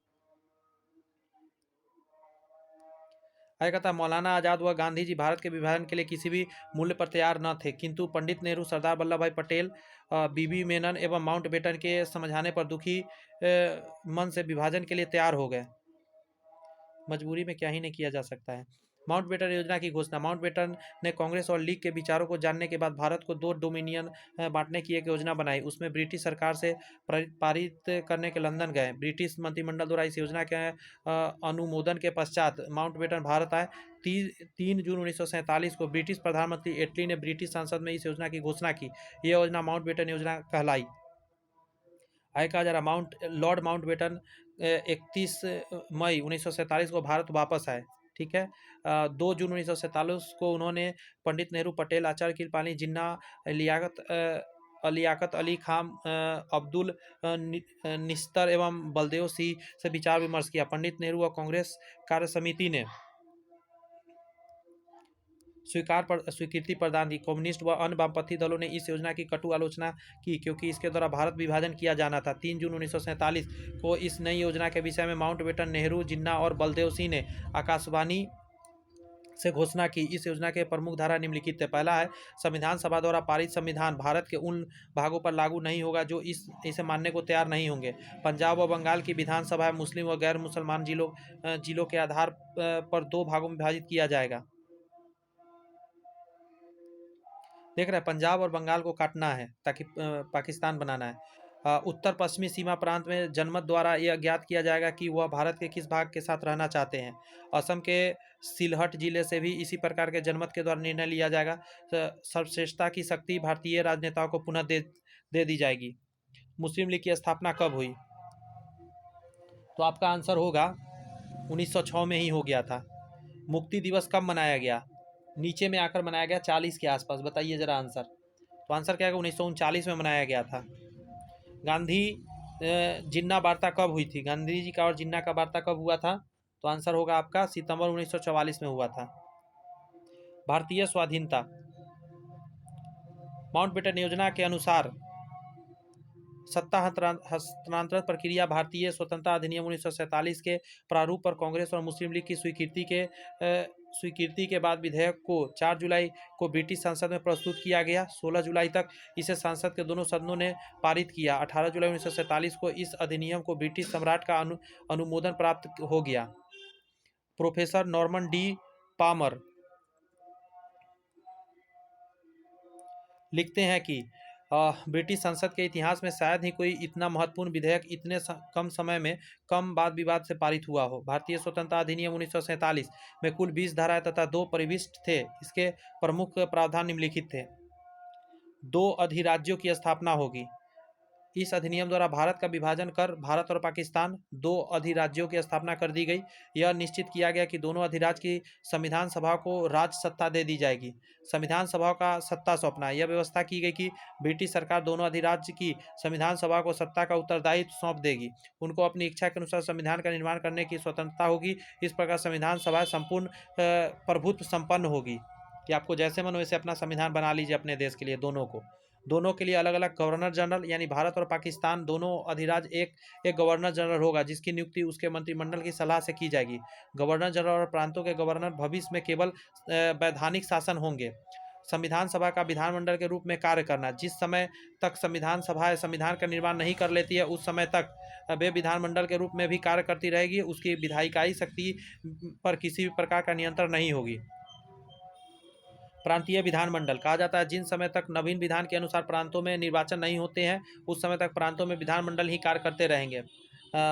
[SPEAKER 1] आगे कहता मौलाना आज़ाद व गांधी जी भारत के विभाजन के लिए किसी भी मूल्य पर तैयार न थे, किंतु पंडित नेहरू, सरदार वल्लभ भाई पटेल, बीबी मेनन एवं माउंट बेटन के समझाने पर दुखी मन से विभाजन के लिए तैयार हो गए। मजबूरी में क्या ही नहीं किया जा सकता है। माउंटबेटन योजना की घोषणा। माउंटबेटन ने कांग्रेस और लीग के विचारों को जानने के बाद भारत को दो डोमिनियन बांटने की एक योजना बनाई। उसमें ब्रिटिश सरकार से पारित करने के लंदन गए। ब्रिटिश मंत्रिमंडल द्वारा इस योजना के अनुमोदन के पश्चात माउंटबेटन भारत आए। 3 जून 1947 को ब्रिटिश प्रधानमंत्री एटली ने ब्रिटिश संसद में इस योजना की घोषणा की। यह योजना माउंटबेटन योजना कहलाई। आगे कहा जा रहा लॉर्ड माउंटबेटन 31 मई 1947 को भारत वापस आए। ठीक है। 2 जून 1947 को उन्होंने पंडित नेहरू, पटेल, आचार्य कृपलानी, जिन्ना, लियाकत अली खान, अब्दुल निस्तर एवं बलदेव सिंह से विचार विमर्श किया। पंडित नेहरू और कांग्रेस कार्य समिति ने स्वीकृति प्रदान की। कम्युनिस्ट व अन्य वामपंथी दलों ने इस योजना की कटु आलोचना की क्योंकि इसके द्वारा भारत विभाजन किया जाना था। 3 जून 1947 को इस नई योजना के विषय में माउंटबेटन, नेहरू, जिन्ना और बलदेव सिंह ने आकाशवाणी से घोषणा की। इस योजना के प्रमुख धारा निम्नलिखित थे। पहला है, संविधान सभा द्वारा पारित संविधान भारत के उन भागों पर लागू नहीं होगा जो इसे मानने को तैयार नहीं होंगे। पंजाब व बंगाल की विधानसभा मुस्लिम व गैर मुसलमान जिलों के आधार पर 2 भागों में विभाजित किया जाएगा। देख रहे हैं, पंजाब और बंगाल को काटना है ताकि पाकिस्तान बनाना है। उत्तर पश्चिमी सीमा प्रांत में जनमत द्वारा यह ज्ञात किया जाएगा कि वह भारत के किस भाग के साथ रहना चाहते हैं। असम के सिलहट जिले से भी इसी प्रकार के जनमत के द्वारा निर्णय लिया जाएगा। सर्वश्रेष्ठता की शक्ति भारतीय राजनेताओं को पुनः दे दी जाएगी। मुस्लिम लीग की स्थापना कब हुई? तो आपका आंसर होगा 1906 में ही हो गया था। मुक्ति दिवस कब मनाया गया? नीचे में आकर मनाया गया 40 के आसपास। बताइए जरा आंसर। तो आंसर क्या है? 1939 में मनाया गया था। गांधी जिन्ना वार्ता कब हुई थी? गांधी जी का और जिन्ना का वार्ता कब हुआ था? तो आंसर होगा आपका सितंबर 1944 में हुआ था। भारतीय स्वाधीनता। माउंटबेटन योजना के अनुसार सत्ता हस्तांतरण प्रक्रिया भारतीय स्वतंत्रता अधिनियम 1947 के प्रारूप पर कांग्रेस और मुस्लिम लीग की स्वीकृति के बाद विधेयक को 4 जुलाई को ब्रिटिश संसद में प्रस्तुत किया गया। 16 जुलाई तक इसे संसद के दोनों सदनों ने पारित किया। 18 जुलाई 1947 को इस अधिनियम को ब्रिटिश सम्राट का अनुमोदन प्राप्त हो गया। प्रोफेसर नॉर्मन डी पामर लिखते हैं कि ब्रिटिश संसद के इतिहास में शायद ही कोई इतना महत्वपूर्ण विधेयक इतने कम समय में कम वाद विवाद से पारित हुआ हो। भारतीय स्वतंत्रता अधिनियम 1947 में कुल 20 धाराएं तथा 2 परिशिष्ट थे। इसके प्रमुख प्रावधान निम्नलिखित थे। 2 अधिराज्यों की स्थापना होगी। इस अधिनियम द्वारा भारत का विभाजन कर भारत और पाकिस्तान 2 अधिराज्यों की स्थापना कर दी गई। यह निश्चित किया गया कि दोनों अधिराज्य की संविधान सभा को राज्य सत्ता दे दी जाएगी। संविधान सभा का सत्ता सौंपना। यह व्यवस्था की गई कि ब्रिटिश सरकार दोनों अधिराज्य की संविधान सभा को सत्ता का उत्तरदायित्व सौंप देगी। उनको अपनी इच्छा के अनुसार संविधान का निर्माण करने की स्वतंत्रता होगी। इस प्रकार संविधान सभा संपूर्ण प्रभुत्व संपन्न होगी कि आपको जैसे मन वैसे अपना संविधान बना लीजिए अपने देश के लिए। दोनों के लिए अलग अलग गवर्नर जनरल, यानी भारत और पाकिस्तान दोनों अधिराज्य एक गवर्नर जनरल होगा जिसकी नियुक्ति उसके मंत्रिमंडल की सलाह से की जाएगी। गवर्नर जनरल और प्रांतों के गवर्नर भविष्य में केवल वैधानिक शासन होंगे। संविधान सभा का विधानमंडल के रूप में कार्य करना। जिस समय तक संविधान सभा संविधान का निर्माण नहीं कर लेती है उस समय तक वे विधानमंडल के रूप में भी कार्य करती रहेगी। उसकी विधायिकाई शक्ति पर किसी भी प्रकार का नियंत्रण नहीं होगी। प्रांतीय विधानमंडल कहा जाता है जिन समय तक नवीन विधान के अनुसार प्रांतों में निर्वाचन नहीं होते हैं उस समय तक प्रांतों में विधानमंडल ही कार्य करते रहेंगे।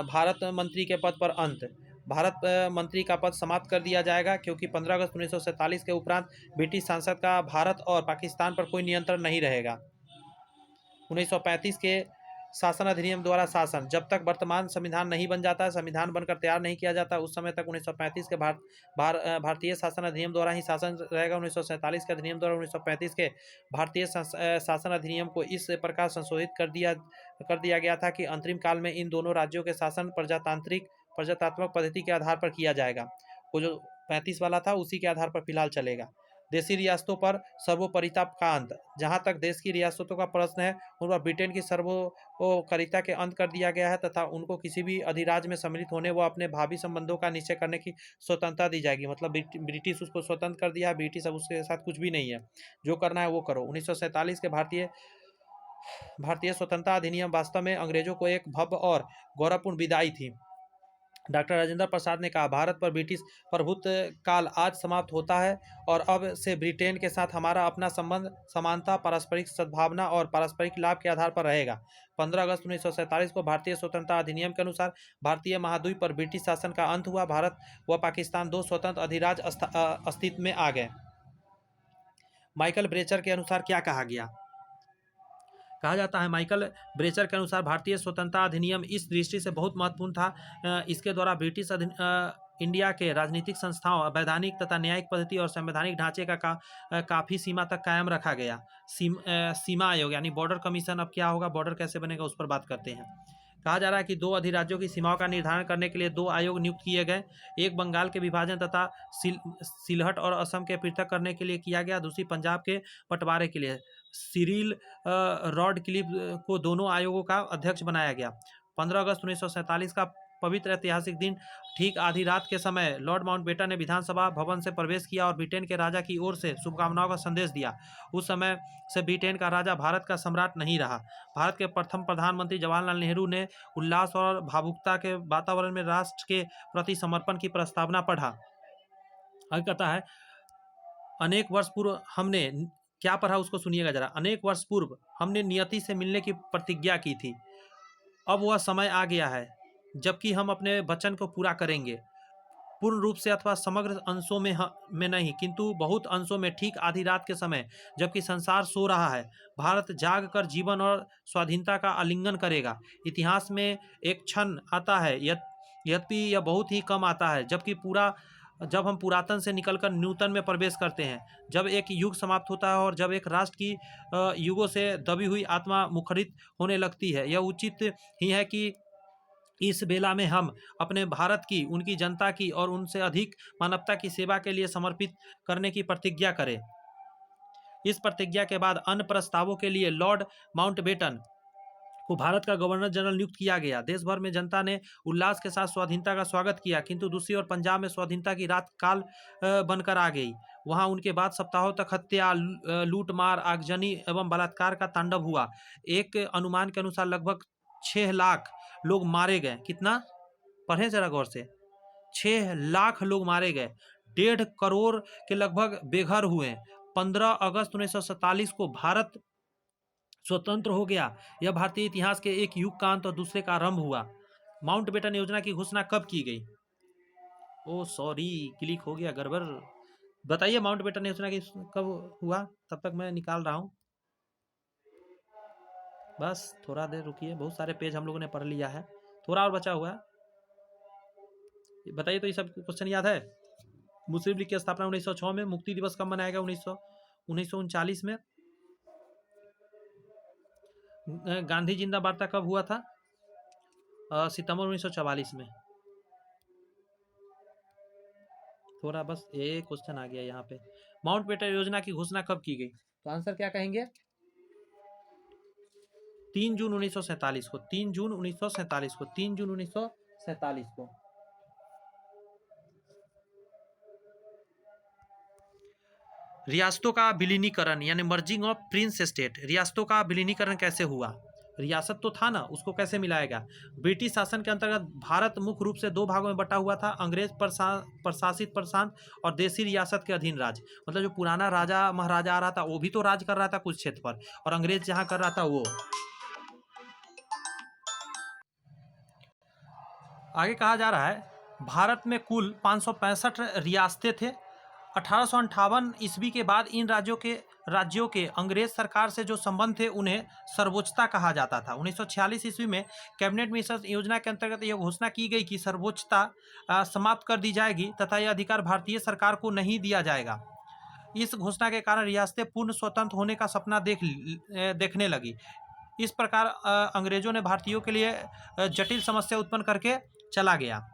[SPEAKER 1] भारत मंत्री के पद पर अंत। भारत मंत्री का पद समाप्त कर दिया जाएगा क्योंकि 15 अगस्त 1947 के उपरांत ब्रिटिश संसद का भारत और पाकिस्तान पर कोई नियंत्रण नहीं रहेगा। 1935 के शासन अधिनियम द्वारा शासन। जब तक वर्तमान संविधान नहीं बन जाता, संविधान बनकर तैयार नहीं किया जाता, उस समय तक 1935 के भारतीय शासन अधिनियम द्वारा ही शासन रहेगा। 1947 के अधिनियम द्वारा 1935 के भारतीय शासन अधिनियम को इस प्रकार संशोधित कर दिया गया था कि अंतरिम काल में इन दोनों राज्यों के शासन प्रजातात्मक पद्धति के आधार पर किया जाएगा। वो जो 35 वाला था उसी के आधार पर फिलहाल चलेगा। देशी रियासतों पर सर्वोपरिता का अंत। जहां तक देश की रियासतों का प्रश्न है उन पर ब्रिटेन की सर्वोपरिता के अंत कर दिया गया है तथा उनको किसी भी अधिराज्य में सम्मिलित होने व अपने भावी संबंधों का निश्चय करने की स्वतंत्रता दी जाएगी। मतलब ब्रिटिश उसको स्वतंत्र कर दिया है। ब्रिटिश अब उसके साथ कुछ भी नहीं है, जो करना है वो करो। 1947 के भारतीय स्वतंत्रता अधिनियम वास्तव में अंग्रेजों को एक भव्य और गौरवपूर्ण विदाई थी। डॉक्टर राजेंद्र प्रसाद ने कहा, भारत पर ब्रिटिश प्रभुत्व काल आज समाप्त होता है और अब से ब्रिटेन के साथ हमारा अपना संबंध समानता, पारस्परिक सद्भावना और पारस्परिक लाभ के आधार पर रहेगा। 15 अगस्त 1947 को भारतीय स्वतंत्रता अधिनियम के अनुसार भारतीय महाद्वीप पर ब्रिटिश शासन का अंत हुआ। भारत व पाकिस्तान दो स्वतंत्र अधिराज्य अस्तित्व में आ गए। माइकल ब्रेचर के अनुसार क्या कहा गया? कहा जाता है, माइकल ब्रेचर के अनुसार भारतीय स्वतंत्रता अधिनियम इस दृष्टि से बहुत महत्वपूर्ण था, इसके द्वारा ब्रिटिश इंडिया के राजनीतिक संस्थाओं, वैधानिक तथा न्यायिक पद्धति और संवैधानिक ढांचे का काफ़ी सीमा तक कायम रखा गया। सीमा आयोग यानी बॉर्डर कमीशन, अब क्या होगा, बॉर्डर कैसे बनेगा, उस पर बात करते हैं। कहा जा रहा है कि दो अधिराज्यों की सीमाओं का निर्धारण करने के लिए दो आयोग नियुक्त किए गए। एक बंगाल के विभाजन तथा सिलहट और असम के पृथक करने के लिए किया गया, दूसरी पंजाब के बंटवारे के लिए। सिरिल रॉडक्लिफ को दोनों आयोगों का अध्यक्ष बनाया गया। 15 अगस्त 1947 का पवित्र ऐतिहासिक दिन ठीक आधी रात के समय लॉर्ड माउंटबेटन ने विधानसभा भवन से प्रवेश किया और ब्रिटेन के राजा की ओर से शुभकामनाओं का संदेश दिया। उस समय से ब्रिटेन का राजा भारत का सम्राट नहीं रहा। भारत के प्रथम प्रधानमंत्री जवाहरलाल नेहरू ने उल्लास और भावुकता के वातावरण में राष्ट्र के प्रति समर्पण की प्रस्तावना पढ़ा। आगे कहता है, अनेक वर्ष पूर्व हमने क्या पढ़ा, उसको सुनिएगा जरा। अनेक वर्ष पूर्व हमने नियति से मिलने की प्रतिज्ञा की थी। अब वह समय आ गया है जबकि हम अपने वचन को पूरा करेंगे। पूर्ण रूप से अथवा समग्र अंशों में नहीं, किंतु बहुत अंशों में, ठीक आधी रात के समय जबकि संसार सो रहा है, भारत जाग कर जीवन और स्वाधीनता का आलिंगन करेगा। इतिहास में एक क्षण आता है, यद्यपि यह बहुत ही कम आता है, जब हम पुरातन से निकलकर नूतन में प्रवेश करते हैं, जब एक युग समाप्त होता है और जब एक राष्ट्र की युगों से दबी हुई आत्मा मुखरित होने लगती है। यह उचित ही है कि इस बेला में हम अपने भारत की, उनकी जनता की और उनसे अधिक मानवता की सेवा के लिए समर्पित करने की प्रतिज्ञा करें। इस प्रतिज्ञा के बाद अन्य प्रस्तावों के लिए लॉर्ड माउंटबेटन को भारत का गवर्नर जनरल नियुक्त किया गया। देश भर में जनता ने उल्लास के साथ स्वाधीनता का स्वागत किया, किंतु दूसरी ओर पंजाब में स्वाधीनता की रात काल बनकर आ गई। वहां उनके बाद सप्ताहों तक हत्या, लूटमार, आगजनी एवं बलात्कार का तांडव हुआ। एक अनुमान के अनुसार लगभग 6 लाख लोग मारे गए। कितना? पढ़े जरा गौर से। 6 लाख लोग मारे गए, 1.5 करोड़ के लगभग बेघर हुए। 15 अगस्त 1947 को भारत स्वतंत्र हो गया। यह भारतीय इतिहास के एक युग का अंत और दूसरे का आरंभ हुआ। माउंटबेटन योजना की घोषणा कब की गई? ओ सॉरी, क्लिक हो गया, गड़बड़। बताइए माउंटबेटन योजना की कब हुआ? तब तक मैं निकाल रहा हूं, बस थोड़ा देर रुकिए। बहुत सारे पेज हम लोगों ने पढ़ लिया है, थोड़ा और बचा हुआ है। बताइए तो ये सब क्वेश्चन याद है? मुस्लिम लीग की स्थापना 1906 में। मुक्ति दिवस कब मनाया गया? 1939 में। गांधी जिंदा वार्ता कब हुआ था? सितंबर 1944 में। थोड़ा बस एक क्वेश्चन आ गया यहाँ पे। माउंटबेटन योजना की घोषणा कब की गई? तो आंसर क्या कहेंगे? 3 जून 1947 को। 3 जून 1947 को। 3 जून 1947 को। रियासतों का विलीनीकरण यानी मर्जिंग ऑफ प्रिंस स्टेट। रियासतों का विलीनीकरण कैसे हुआ? रियासत तो था ना, उसको कैसे मिलाएगा? ब्रिटिश शासन के अंतर्गत भारत मुख्य रूप से 2 भागों में बटा हुआ था, अंग्रेज प्रशासित प्रांत और देसी रियासत के अधीन राज्य। मतलब जो पुराना राजा महाराजा आ रहा था वो भी तो राज कर रहा था कुछ क्षेत्र पर, और अंग्रेज जहां कर रहा था वो। आगे कहा जा रहा है, भारत में कुल 565 रियासतें थे। 1858 ईस्वी के बाद इन राज्यों के अंग्रेज सरकार से जो संबंध थे उन्हें सर्वोच्चता कहा जाता था। 1946 ईस्वी में कैबिनेट मिशन योजना के अंतर्गत यह घोषणा की गई कि सर्वोच्चता समाप्त कर दी जाएगी तथा यह अधिकार भारतीय सरकार को नहीं दिया जाएगा। इस घोषणा के कारण रियासतें पूर्ण स्वतंत्र होने का सपना देखने लगी। इस प्रकार अंग्रेजों ने भारतीयों के लिए जटिल समस्या उत्पन्न करके चला गया।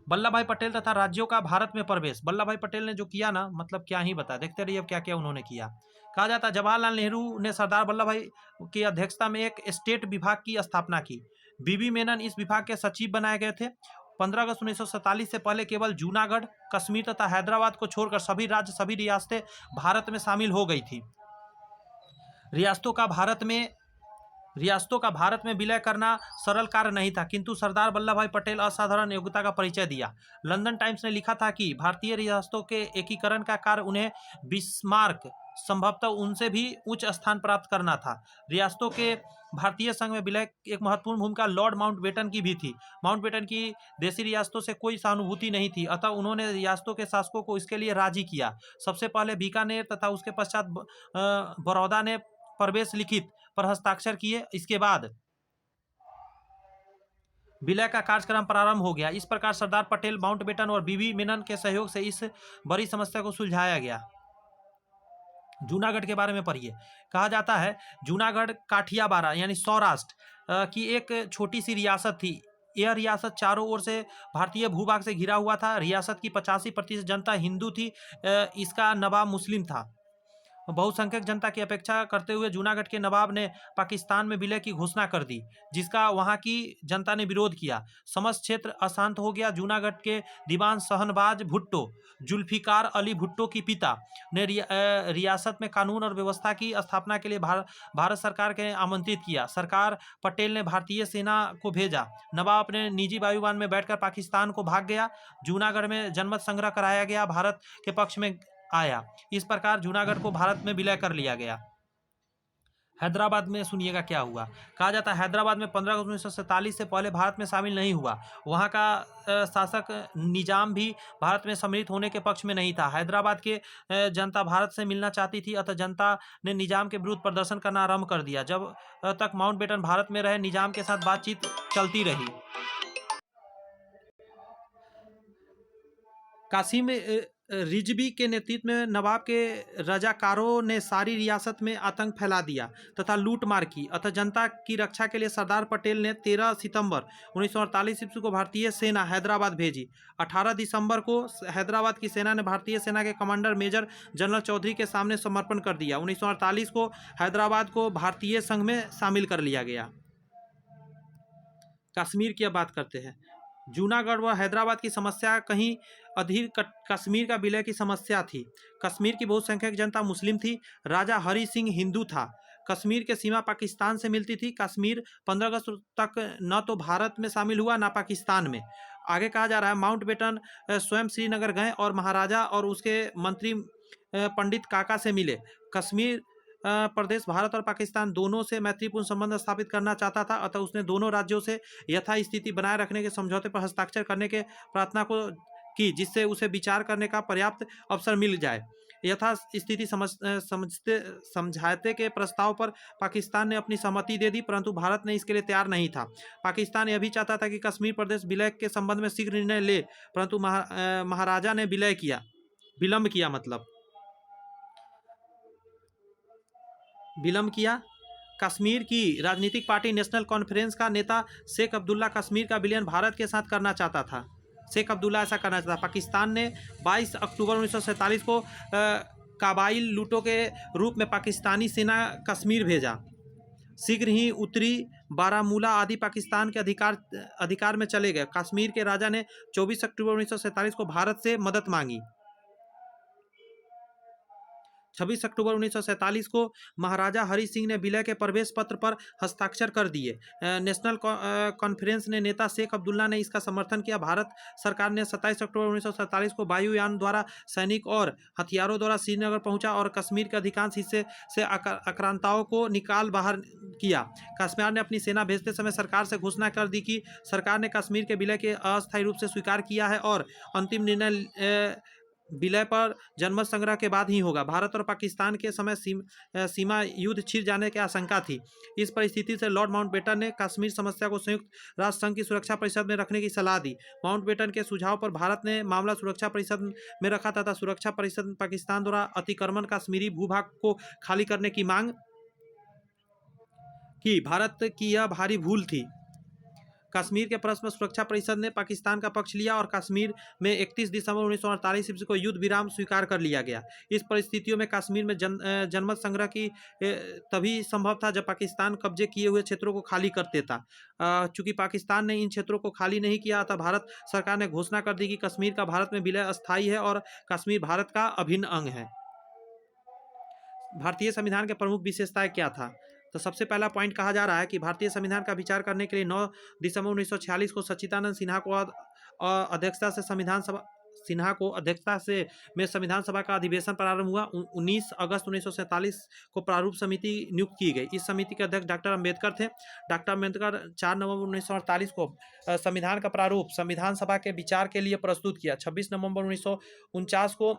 [SPEAKER 1] वल्लभ भाई पटेल तथा राज्यों का भारत में प्रवेश। वल्लभ भाई पटेल ने जो किया ना, मतलब क्या ही बता, देखते रहिए अब क्या क्या उन्होंने किया। कहा जाता है जवाहरलाल नेहरू ने सरदार वल्लभ भाई की अध्यक्षता में एक स्टेट विभाग की स्थापना की। बीबी मेनन इस विभाग के सचिव बनाए गए थे। 15 अगस्त 1947 से पहले केवल जूनागढ़, कश्मीर तथा हैदराबाद को छोड़कर सभी राज्य, सभी रियासतें भारत में शामिल हो गई थी। रियासतों का भारत में रियासतों का भारत में विलय करना सरल कार्य नहीं था, किंतु सरदार वल्लभ भाई पटेल असाधारण योग्यता का परिचय दिया। लंदन टाइम्स ने लिखा था कि भारतीय रियासतों के एकीकरण का कार्य उन्हें बिस्मार्क संभवतः उनसे भी उच्च स्थान प्राप्त करना था। रियासतों के भारतीय संघ में विलय एक महत्वपूर्ण भूमिका लॉर्ड माउंटबेटन की भी थी। माउंटबेटन की देशी रियासतों से कोई सहानुभूति नहीं थी, अतः उन्होंने रियासतों के शासकों को इसके लिए राजी किया। सबसे पहले बीकानेर तथा उसके पश्चात बड़ौदा ने प्रवेश लिखित पर हस्ताक्षर किए। इसके बाद विलय का कार्यक्रम प्रारंभ हो गया। इस प्रकार सरदार पटेल, माउंटबेटन और बीबी मेनन के सहयोग से इस बड़ी समस्या को सुलझाया गया। जूनागढ़ के बारे में पढ़िए। कहा जाता है जूनागढ़ काठियावाड़ यानी सौराष्ट्र की एक छोटी सी रियासत थी। यह रियासत चारों ओर से भारतीय भूभाग से घिरा हुआ था। रियासत की 85% जनता हिंदू थी। इसका नवाब मुस्लिम था। बहुसंख्यक जनता की अपेक्षा करते हुए जूनागढ़ के नवाब ने पाकिस्तान में विलय की घोषणा कर दी, जिसका वहां की जनता ने विरोध किया। समस्त क्षेत्र अशांत हो गया। जूनागढ़ के दीवान शहनवाज भुट्टो, जुल्फिकार अली भुट्टो की पिता ने रियासत में कानून और व्यवस्था की स्थापना के लिए भारत सरकार के आमंत्रित किया। सरकार पटेल ने भारतीय सेना को भेजा। नवाब अपने निजी वायुयान में बैठकर पाकिस्तान को भाग गया। जूनागढ़ में जनमत संग्रह कराया गया, भारत के पक्ष में आया। इस प्रकार जूनागढ़ को भारत में विलय कर लिया गया। हैदराबाद में सुनिएगा क्या हुआ। कहा जाता है हैदराबाद में 15 अगस्त 1947 से पहले भारत में शामिल नहीं हुआ। वहाँ का शासक निजाम भी भारत में सम्मिलित होने के पक्ष में नहीं था। हैदराबाद के जनता भारत से मिलना चाहती थी, अतः जनता ने निजाम के विरुद्ध प्रदर्शन करना आरंभ कर दिया। जब तक माउंटबेटन भारत में रहे, निजाम के साथ बातचीत चलती रही। कासिम रिजवी के नेतृत्व में नवाब के रजाकारों ने सारी रियासत में आतंक फैला दिया तथा लूटमार की। अतः जनता की रक्षा के लिए सरदार पटेल ने 13 सितंबर 1948 ईस्वी को भारतीय सेना हैदराबाद भेजी। 18 दिसंबर को हैदराबाद की सेना ने भारतीय सेना के कमांडर मेजर जनरल चौधरी के सामने समर्पण कर दिया। 1948 को हैदराबाद को भारतीय संघ में शामिल कर लिया गया। कश्मीर की अब बात करते हैं। जूनागढ़ व हैदराबाद की समस्या कहीं अधिक कश्मीर का विलय की समस्या थी। कश्मीर की बहुसंख्यक जनता मुस्लिम थी। राजा हरि सिंह हिंदू था। कश्मीर की सीमा पाकिस्तान से मिलती थी। कश्मीर 15 अगस्त तक न तो भारत में शामिल हुआ न पाकिस्तान में। आगे कहा जा रहा है माउंटबेटन स्वयं श्रीनगर गए और महाराजा और उसके मंत्री पंडित काका से मिले। कश्मीर प्रदेश भारत और पाकिस्तान दोनों से मैत्रीपूर्ण संबंध स्थापित करना चाहता था, अतः उसने दोनों राज्यों से यथास्थिति बनाए रखने के समझौते पर हस्ताक्षर करने के प्रार्थना को की, जिससे उसे विचार करने का पर्याप्त अवसर मिल जाए। यथास्थिति समझौते के प्रस्ताव पर पाकिस्तान ने अपनी सहमति दे दी, परंतु भारत ने इसके लिए तैयार नहीं था। पाकिस्तान यह भी चाहता था कि कश्मीर प्रदेश विलय के संबंध में शीघ्र निर्णय ले, परंतु महाराजा ने विलंब किया। कश्मीर की राजनीतिक पार्टी नेशनल कॉन्फ्रेंस का नेता शेख अब्दुल्ला कश्मीर का विलयन भारत के साथ करना चाहता था। शेख अब्दुल्ला ऐसा करना चाहता। पाकिस्तान ने 22 अक्टूबर 1947 को काबाइल लूटों के रूप में पाकिस्तानी सेना कश्मीर भेजा। शीघ्र ही उत्तरी बारामूला आदि पाकिस्तान के अधिकार में चले गए। कश्मीर के राजा ने 24 अक्टूबर 1947 को भारत से मदद मांगी। 26 अक्टूबर 1947 को महाराजा हरि सिंह ने विलय के प्रवेश पत्र पर हस्ताक्षर कर दिए। नेशनल कॉन्फ्रेंस ने नेता शेख अब्दुल्ला ने इसका समर्थन किया। भारत सरकार ने 27 अक्टूबर 1947 को वायुयान द्वारा सैनिक और हथियारों द्वारा श्रीनगर पहुंचा और कश्मीर के अधिकांश हिस्से से आक्रांताओं को निकाल बाहर किया। कश्मीर ने अपनी सेना भेजते समय सरकार से घोषणा कर दी कि सरकार ने कश्मीर के विलय के अस्थायी रूप से स्वीकार किया है और अंतिम निर्णय विलय पर जनमत संग्रह के बाद ही होगा। भारत और पाकिस्तान के समय सीमा युद्ध छिड़ जाने की आशंका थी। इस परिस्थिति से लॉर्ड माउंटबेटन ने कश्मीर समस्या को संयुक्त राष्ट्र संघ की सुरक्षा परिषद में रखने की सलाह दी। माउंटबेटन के सुझाव पर भारत ने मामला सुरक्षा परिषद में रखा तथा सुरक्षा परिषद में पाकिस्तान द्वारा अतिक्रमण कश्मीरी भूभाग को खाली करने की मांग की। भारत की यह भारी भूल थी। कश्मीर के प्रश्न में सुरक्षा परिषद ने पाकिस्तान का पक्ष लिया और कश्मीर में 31 दिसंबर 1948 ईस्वी को युद्ध विराम स्वीकार कर लिया गया। इस परिस्थितियों में कश्मीर में जनमत संग्रह की तभी संभव था जब पाकिस्तान कब्जे किए हुए क्षेत्रों को खाली कर देता। चूंकि पाकिस्तान ने इन क्षेत्रों को खाली नहीं किया था, भारत सरकार ने घोषणा कर दी कि कश्मीर का भारत में विलय अस्थायी है और कश्मीर भारत का अभिन्न अंग है। भारतीय संविधान के प्रमुख विशेषताएं क्या था? तो सबसे पहला पॉइंट कहा जा रहा है कि भारतीय संविधान का विचार करने के लिए 9 दिसंबर 1946 को सच्चिदानंद सिन्हा को अध्यक्षता से में संविधान सभा का अधिवेशन प्रारंभ हुआ। 19 अगस्त 1947 को प्रारूप समिति नियुक्त की गई। इस समिति के अध्यक्ष डॉक्टर अम्बेडकर थे। डॉक्टर अम्बेडकर 4 नवंबर 1948 को संविधान का प्रारूप संविधान सभा के विचार के लिए प्रस्तुत किया। 26 नवंबर 1949 को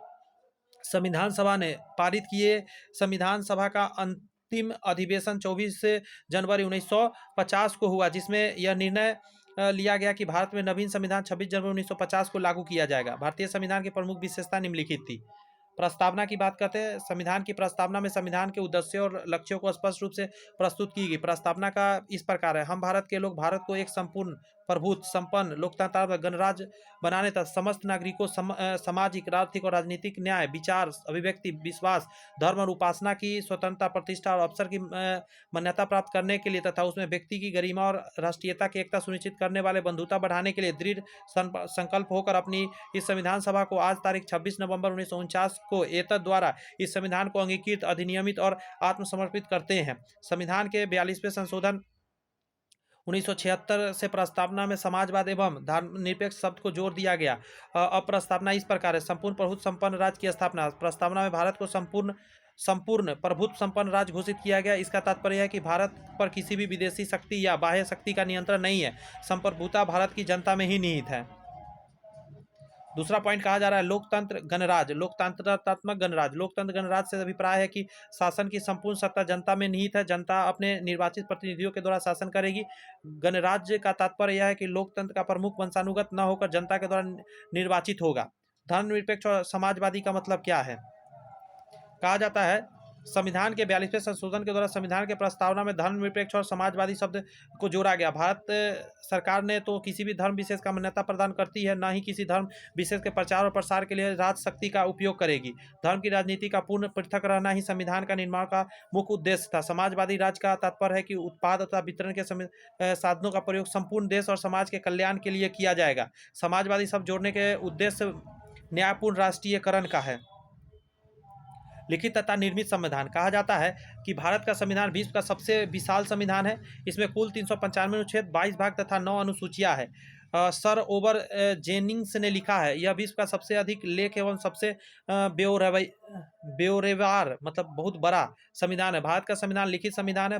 [SPEAKER 1] संविधान सभा ने पारित किए। संविधान सभा का अंतिम अधिवेशन 24 जनवरी 1950 को हुआ, जिसमें यह निर्णय लिया गया कि भारत में नवीन संविधान 26 जनवरी 1950 को लागू किया जाएगा। भारतीय संविधान की प्रमुख विशेषता निम्नलिखित थी। प्रस्तावना की बात करते हैं। संविधान की प्रस्तावना में संविधान के उद्देश्यों और लक्ष्यों को स्पष्ट रूप से प्रस्तुत की गई। प्रस्तावना का इस प्रकार है: हम भारत के लोग भारत को एक संपूर्ण प्रभुत्व संपन्न लोकतंत्र गणराज्य बनाने तथा समस्त नागरिकों सामाजिक, आर्थिक और राजनीतिक न्याय, विचार, अभिव्यक्ति, विश्वास, धर्म और उपासना की स्वतंत्रता, प्रतिष्ठा और अवसर की मान्यता प्राप्त करने के लिए तथा उसमें व्यक्ति की गरिमा और राष्ट्रीयता की एकता सुनिश्चित करने वाले बंधुता बढ़ाने के लिए दृढ़ संकल्प होकर अपनी इस संविधान सभा को आज तारीख 26 नवंबर 1949 को एतद द्वारा इस संविधान को अंगीकृत, अधिनियमित और आत्मसमर्पित करते हैं। संविधान के 42वें संशोधन 1976 से प्रस्तावना में समाजवाद एवं धर्मनिरपेक्ष शब्द को जोड़ दिया गया। अब प्रस्तावना इस प्रकार है: संपूर्ण प्रभुत्व संपन्न राज्य की स्थापना। प्रस्तावना में भारत को संपूर्ण प्रभुत्व संपन्न राज्य घोषित किया गया। इसका तात्पर्य है कि भारत पर किसी भी विदेशी शक्ति या बाह्य शक्ति का नियंत्रण नहीं है। संप्रभुता भारत की जनता में ही निहित है। दूसरा पॉइंट कहा जा रहा है लोकतंत्र गणराज्य, लोकतंत्रात्मक गणराज्य। लोकतंत्र गणराज्य से अभिप्राय है कि शासन की संपूर्ण सत्ता जनता में निहित है। जनता अपने निर्वाचित प्रतिनिधियों के द्वारा शासन करेगी। गणराज्य का तात्पर्य यह है कि लोकतंत्र का प्रमुख वंशानुगत न होकर जनता के द्वारा निर्वाचित होगा। धर्मनिरपेक्ष और समाजवादी का मतलब क्या है? कहा जाता है संविधान के 42वें संशोधन के द्वारा संविधान के प्रस्तावना में धर्मनिरपेक्ष और समाजवादी शब्द को जोड़ा गया। भारत सरकार ने तो किसी भी धर्म विशेष का मान्यता प्रदान करती है, न ही किसी धर्म विशेष के प्रचार और प्रसार के लिए राज शक्ति का उपयोग करेगी। धर्म की राजनीति का पूर्ण पृथक रहना ही संविधान का निर्माण का मुख्य उद्देश्य था। समाजवादी राज्य का तात्पर्य है कि उत्पाद तथा वितरण के साधनों का प्रयोग संपूर्ण देश और समाज के कल्याण के लिए किया जाएगा। समाजवादी शब्द जोड़ने के उद्देश्य न्यायपूर्ण राष्ट्रीयकरण का है। लिखित तथा निर्मित संविधान। कहा जाता है कि भारत का संविधान विश्व का सबसे विशाल संविधान है। इसमें कुल 395 अनुच्छेद, 22 भाग तथा 9 अनुसूचियां हैं। सर ओवर जेनिंग्स ने लिखा है, यह विश्व का सबसे अधिक लेख एवं सबसे ब्यौरेवार मतलब बहुत बड़ा संविधान है। भारत का संविधान लिखित संविधान है।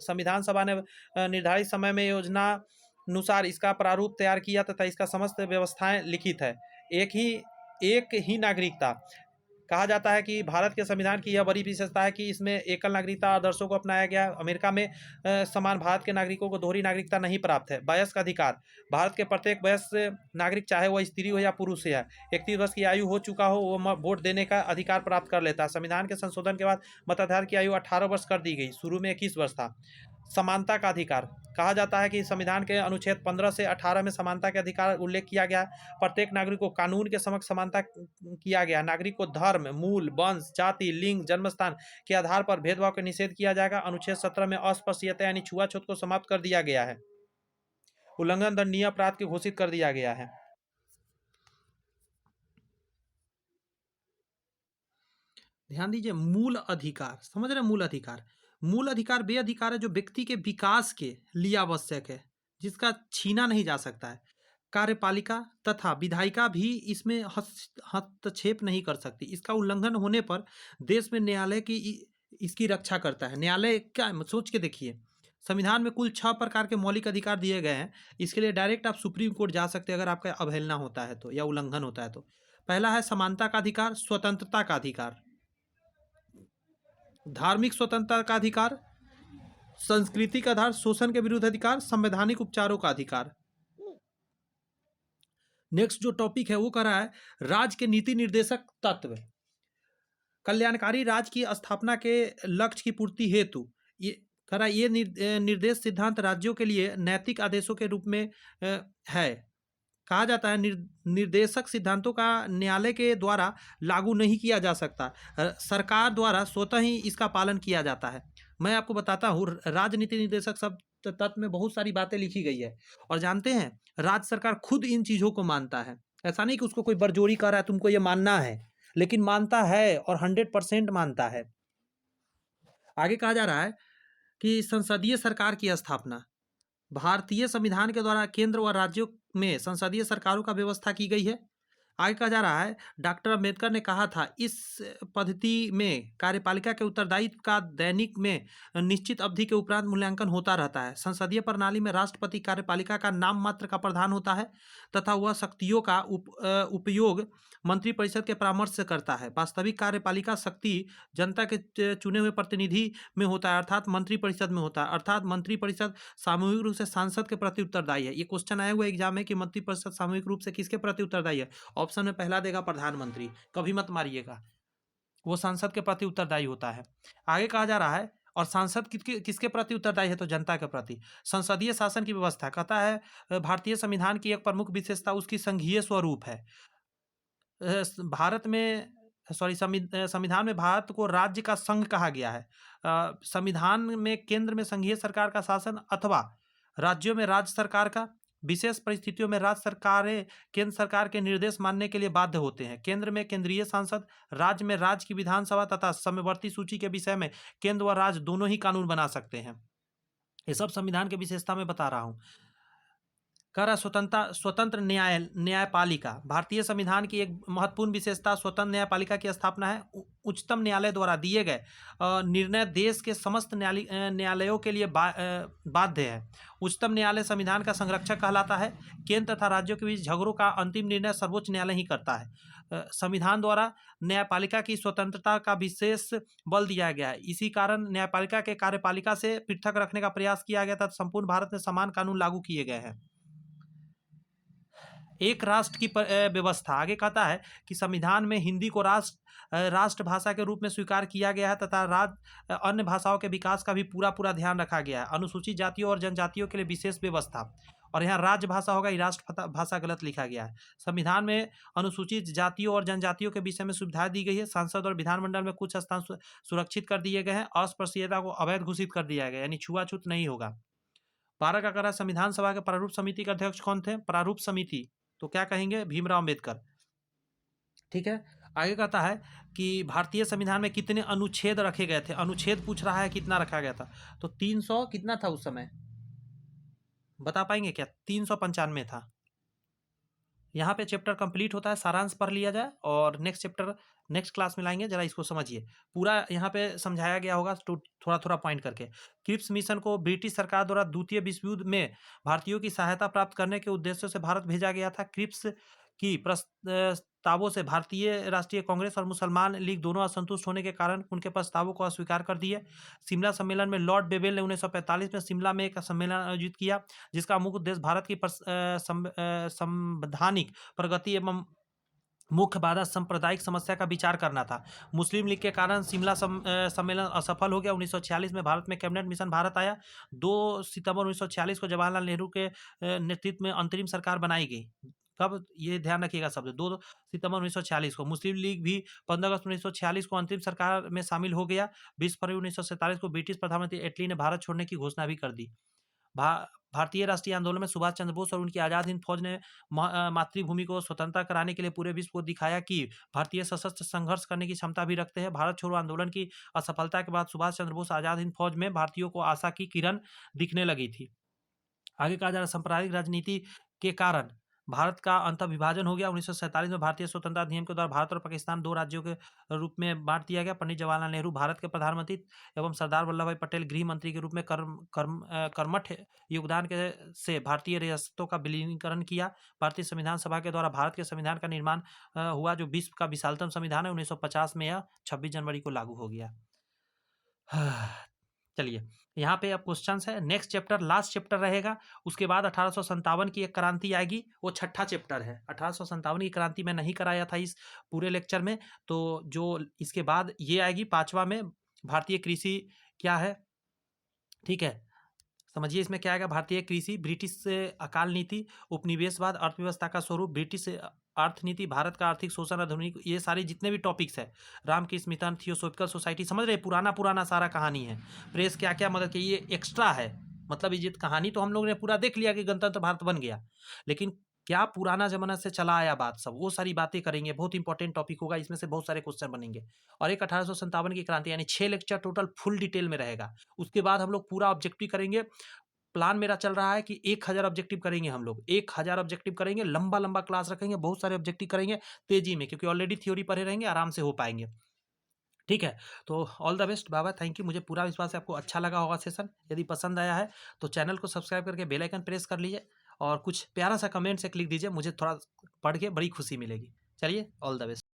[SPEAKER 1] संविधान सभा ने निर्धारित समय में योजना अनुसार इसका प्रारूप तैयार किया तथा इसका समस्त व्यवस्थाएं लिखित है। एक ही नागरिकता। कहा जाता है कि भारत के संविधान की यह बड़ी विशेषता है कि इसमें एकल नागरिकता आदर्शों को अपनाया गया है। अमेरिका में समान भारत के नागरिकों को दोहरी नागरिकता नहीं प्राप्त है। वयस्क अधिकार। भारत के प्रत्येक वयस्क नागरिक, चाहे वह स्त्री हो या पुरुष है, 31 वर्ष की आयु हो चुका हो, वो वोट देने का अधिकार प्राप्त कर लेता है। संविधान के संशोधन के बाद मताधिकार की आयु 18 वर्ष कर दी गई। शुरू में 21 वर्ष था। समानता का अधिकार। कहा जाता है कि संविधान के अनुच्छेद 15 से 18 में समानता के अधिकार उल्लेख किया गया है। प्रत्येक नागरिक को कानून के समक्ष समानता किया गया। नागरिक को धर्म, मूल, वंश, जाति, लिंग, जन्मस्थान के आधार पर भेदभाव का निषेध किया जाएगा। अनुच्छेद 17 में अस्पृश्यता यानी छुआछूत को समाप्त कर दिया गया है। उल्लंघन दंडनीय अपराध के घोषित कर दिया गया है। ध्यान दीजिए, मूल अधिकार। समझ रहे? मूल अधिकार। मूल अधिकार वे अधिकार है जो व्यक्ति के विकास के लिए आवश्यक है, जिसका छीना नहीं जा सकता है। कार्यपालिका तथा विधायिका भी इसमें हस्तक्षेप नहीं कर सकती। इसका उल्लंघन होने पर देश में न्यायालय की इसकी रक्षा करता है। न्यायालय क्या, सोच के देखिए, संविधान में कुल 6 प्रकार के मौलिक अधिकार दिए गए हैं। इसके लिए डायरेक्ट आप सुप्रीम कोर्ट जा सकते हैं अगर आपका अवहेलना होता है तो, या उल्लंघन होता है तो। पहला है समानता का अधिकार, स्वतंत्रता का अधिकार, धार्मिक स्वतंत्रता का अधिकार, संस्कृति का आधार, शोषण के विरुद्ध अधिकार, संवैधानिक उपचारों का अधिकार। नेक्स्ट जो टॉपिक है वो कह रहा है राज्य के नीति निर्देशक तत्व। कल्याणकारी राज्य की स्थापना के लक्ष्य की पूर्ति हेतु ये कह रहा है ये निर्देश सिद्धांत राज्यों के लिए नैतिक आदेशों के रूप में है। कहा जाता है निर्देशक सिद्धांतों का न्यायालय के द्वारा लागू नहीं किया जा सकता, सरकार द्वारा स्वतः ही इसका पालन किया जाता है। मैं आपको बताता हूँ, राजनीति निर्देशक शब्द तत्व में बहुत सारी बातें लिखी गई है। और जानते हैं, राज्य सरकार खुद इन चीज़ों को मानता है। ऐसा नहीं कि उसको कोई बरजोरी कर रहा है तुमको ये मानना है, लेकिन मानता है और 100% मानता है। आगे कहा जा रहा है कि संसदीय सरकार की स्थापना। भारतीय संविधान के द्वारा केंद्र व राज्यों में संसदीय सरकारों का व्यवस्था की गई है। आगे कहा जा रहा है, डॉक्टर अम्बेडकर ने कहा था, इस पद्धति में कार्यपालिका के उत्तरदायित्व का दैनिक में निश्चित अवधि के उपरांत मूल्यांकन होता रहता है। संसदीय प्रणाली में राष्ट्रपति कार्यपालिका का नाम मात्र का प्रधान होता है तथा वह शक्तियों का उपयोग मंत्रिपरिषद के परामर्श से करता है। वास्तविक कार्यपालिका शक्ति जनता के चुने हुए प्रतिनिधि में होता है, अर्थात मंत्रिपरिषद में होता है। अर्थात मंत्रिपरिषद सामूहिक रूप से सांसद के प्रति उत्तरदायी है। ये क्वेश्चन आया हुआ एग्जाम में कि मंत्रिपरिषद सामूहिक रूप से किसके प्रति उत्तरदायी है। ऑप्शन में पहला देगा प्रधानमंत्री, कभी मत मारिएगा, वो सांसद के प्रति उत्तरदायी होता है। आगे कहा जा रहा है, और सांसद किसके प्रति उत्तरदायी है, तो जनता के प्रति। संसदीय शासन की व्यवस्था कहता है, भारतीय संविधान की एक प्रमुख विशेषता उसकी संघीय स्वरूप है। भारत में संविधान में भारत को राज्य का संघ कहा गया है। संविधान में केंद्र में संघीय सरकार का शासन अथवा राज्यों में राज्य सरकार का। विशेष परिस्थितियों में राज्य सरकारें केंद्र सरकार के निर्देश मानने के लिए बाध्य होते हैं। केंद्र में केंद्रीय सांसद, राज्य में राज्य की विधानसभा तथा समवर्ती सूची के विषय में केंद्र व राज्य दोनों ही कानून बना सकते हैं। ये सब संविधान की विशेषता में बता रहा हूं। कह रहा स्वतंत्र न्यायपालिका। भारतीय संविधान की एक महत्वपूर्ण विशेषता स्वतंत्र न्यायपालिका की स्थापना है। उच्चतम न्यायालय द्वारा दिए गए निर्णय देश के समस्त न्यायालयों के लिए बाध्य है। उच्चतम न्यायालय संविधान का संरक्षक कहलाता है। केंद्र तथा राज्यों के बीच झगड़ों का अंतिम निर्णय सर्वोच्च न्यायालय ही करता है। संविधान द्वारा न्यायपालिका की स्वतंत्रता का विशेष बल दिया गया है। इसी कारण न्यायपालिका के कार्यपालिका से पृथक रखने का प्रयास किया गया था। संपूर्ण भारत में समान कानून लागू किए गए हैं। एक राष्ट्र की व्यवस्था। आगे कहता है कि संविधान में हिंदी को राष्ट्रभाषा के रूप में स्वीकार किया गया है तथा अन्य भाषाओं के विकास का भी पूरा ध्यान रखा गया है। अनुसूचित जातियों और जनजातियों के लिए विशेष व्यवस्था, और यहाँ राजभाषा होगा, राष्ट्रभाषा गलत लिखा गया है। संविधान में अनुसूचित जातियों और जनजातियों के विषय में सुविधाएं दी गई है। सांसद और विधानमंडल में कुछ स्थान सुरक्षित कर दिए गए हैं। अस्पृश्यता को अवैध घोषित कर दिया गया, यानी छुआछूत नहीं होगा। 12 का करा संविधान सभा के प्रारूप समिति के अध्यक्ष कौन थे? प्रारूप समिति तो क्या कहेंगे? भीमराव अंबेडकर। ठीक है। आगे कहता है कि भारतीय संविधान में कितने अनुच्छेद रखे गए थे। अनुच्छेद पूछ रहा है कितना रखा गया था, तो 300 कितना था उस समय, बता पाएंगे क्या? 395 था। यहाँ पे चैप्टर कंप्लीट होता है। सारांश पढ़ लिया जाए और नेक्स्ट चैप्टर नेक्स्ट क्लास में लाएंगे। जरा इसको समझिए, पूरा यहाँ पे समझाया गया होगा थोड़ा थोड़ा पॉइंट करके। क्रिप्स मिशन को ब्रिटिश सरकार द्वारा द्वितीय विश्व युद्ध में भारतीयों की सहायता प्राप्त करने के उद्देश्य से भारत भेजा गया था। क्रिप्स की प्रस्तावों से भारतीय राष्ट्रीय कांग्रेस और मुसलमान लीग दोनों असंतुष्ट होने के कारण उनके प्रस्तावों को अस्वीकार कर दिए। शिमला सम्मेलन में लॉर्ड बेवेल ने 1945 में शिमला में एक सम्मेलन आयोजित किया, जिसका मुख्य उद्देश्य भारत की संवैधानिक प्रगति एवं मुख्य बाधा सांप्रदायिक समस्या का विचार करना था। मुस्लिम लीग के कारण शिमला सम्मेलन असफल हो गया। 1946 में भारत में कैबिनेट मिशन भारत आया। 2 सितंबर 1946 को जवाहरलाल नेहरू के नेतृत्व में अंतरिम सरकार बनाई गई। कब, ये ध्यान रखिएगा शब्द, 2 सितंबर 1946 को। मुस्लिम लीग भी 15 अगस्त 1946 को अंतरिम सरकार में शामिल हो गया। 20 फरवरी 1947 को ब्रिटिश प्रधानमंत्री एटली ने भारत छोड़ने की घोषणा भी कर दी। भारतीय राष्ट्रीय आंदोलन में सुभाष चंद्र बोस और उनकी आजाद हिंद फौज ने मातृभूमि को स्वतंत्रता कराने के लिए पूरे विश्व को दिखाया कि भारतीय सशस्त्र संघर्ष करने की क्षमता भी रखते हैं। भारत छोड़ो आंदोलन की असफलता के बाद सुभाष चंद्र बोस आजाद हिंद फौज में भारतीयों को आशा की किरण दिखने लगी थी। आगे कहा जा रहा है सांप्रदायिक राजनीति के कारण भारत का अंतर्विभाजन हो गया। 1947 में भारतीय स्वतंत्रता अधिनियम के द्वारा भारत और पाकिस्तान 2 राज्यों के रूप में बांट दिया गया। पंडित जवाहरलाल नेहरू भारत के प्रधानमंत्री एवं सरदार वल्लभ भाई पटेल गृह मंत्री के रूप में कर्मठ योगदान के से भारतीय रियासतों का विलीनीकरण किया। भारतीय संविधान सभा के द्वारा भारत के संविधान का निर्माण हुआ, जो विश्व का विशालतम संविधान है। 1950 में यह 26 जनवरी को लागू हो गया। चलिए, यहाँ पे अब क्वेश्चंस है। नेक्स्ट चैप्टर लास्ट चैप्टर रहेगा, उसके बाद 1857 की एक क्रांति आएगी, वो छठा चैप्टर है। 1857 की क्रांति मैं नहीं कराया था इस पूरे लेक्चर में, तो जो इसके बाद ये आएगी 5वां में, भारतीय कृषि क्या है। ठीक है, समझिए इसमें क्या आएगा। भारतीय कृषि, ब्रिटिश से अकाल नीति, उपनिवेशवाद, अर्थव्यवस्था का स्वरूप, ब्रिटिश अर्थनीति, भारत का आर्थिक शोषण, आधुनिक, ये सारे जितने भी टॉपिक्स है, रामकृष्ण मिशन, थियोसॉफिकल सोसाइटी, समझ रहे, पुराना सारा कहानी है। प्रेस क्या क्या मदद की, ये एक्स्ट्रा है। मतलब ये कहानी तो हम लोग ने पूरा देख लिया कि गणतंत्र भारत बन गया, लेकिन क्या पुराना ज़माना से चला आया बात सब, वो सारी बातें करेंगे। बहुत इंपॉर्टेंट टॉपिक होगा, इसमें से बहुत सारे क्वेश्चन बनेंगे। और एक 1857 की क्रांति, यानी 6 लेक्चर टोटल फुल डिटेल में रहेगा। उसके बाद हम लोग पूरा ऑब्जेक्टिव करेंगे। प्लान मेरा चल रहा है कि 1000 ऑब्जेक्टिव करेंगे हम लोग, 1000 ऑब्जेक्टिव करेंगे, लंबा क्लास रखेंगे, बहुत सारे ऑब्जेक्टिव करेंगे तेजी में, क्योंकि ऑलरेडी थ्योरी पढ़े रहेंगे, आराम से हो पाएंगे। ठीक है, तो all the best, bye bye, thank you. मुझे पूरा विश्वास है आपको अच्छा लगा होगा सेशन। यदि पसंद आया है तो चैनल को सब्सक्राइब करके बेल आइकन प्रेस कर लीजिए, और कुछ प्यारा सा कमेंट से लिख दीजिए, मुझे थोड़ा पढ़ के बड़ी खुशी मिलेगी। चलिए, ऑल द बेस्ट।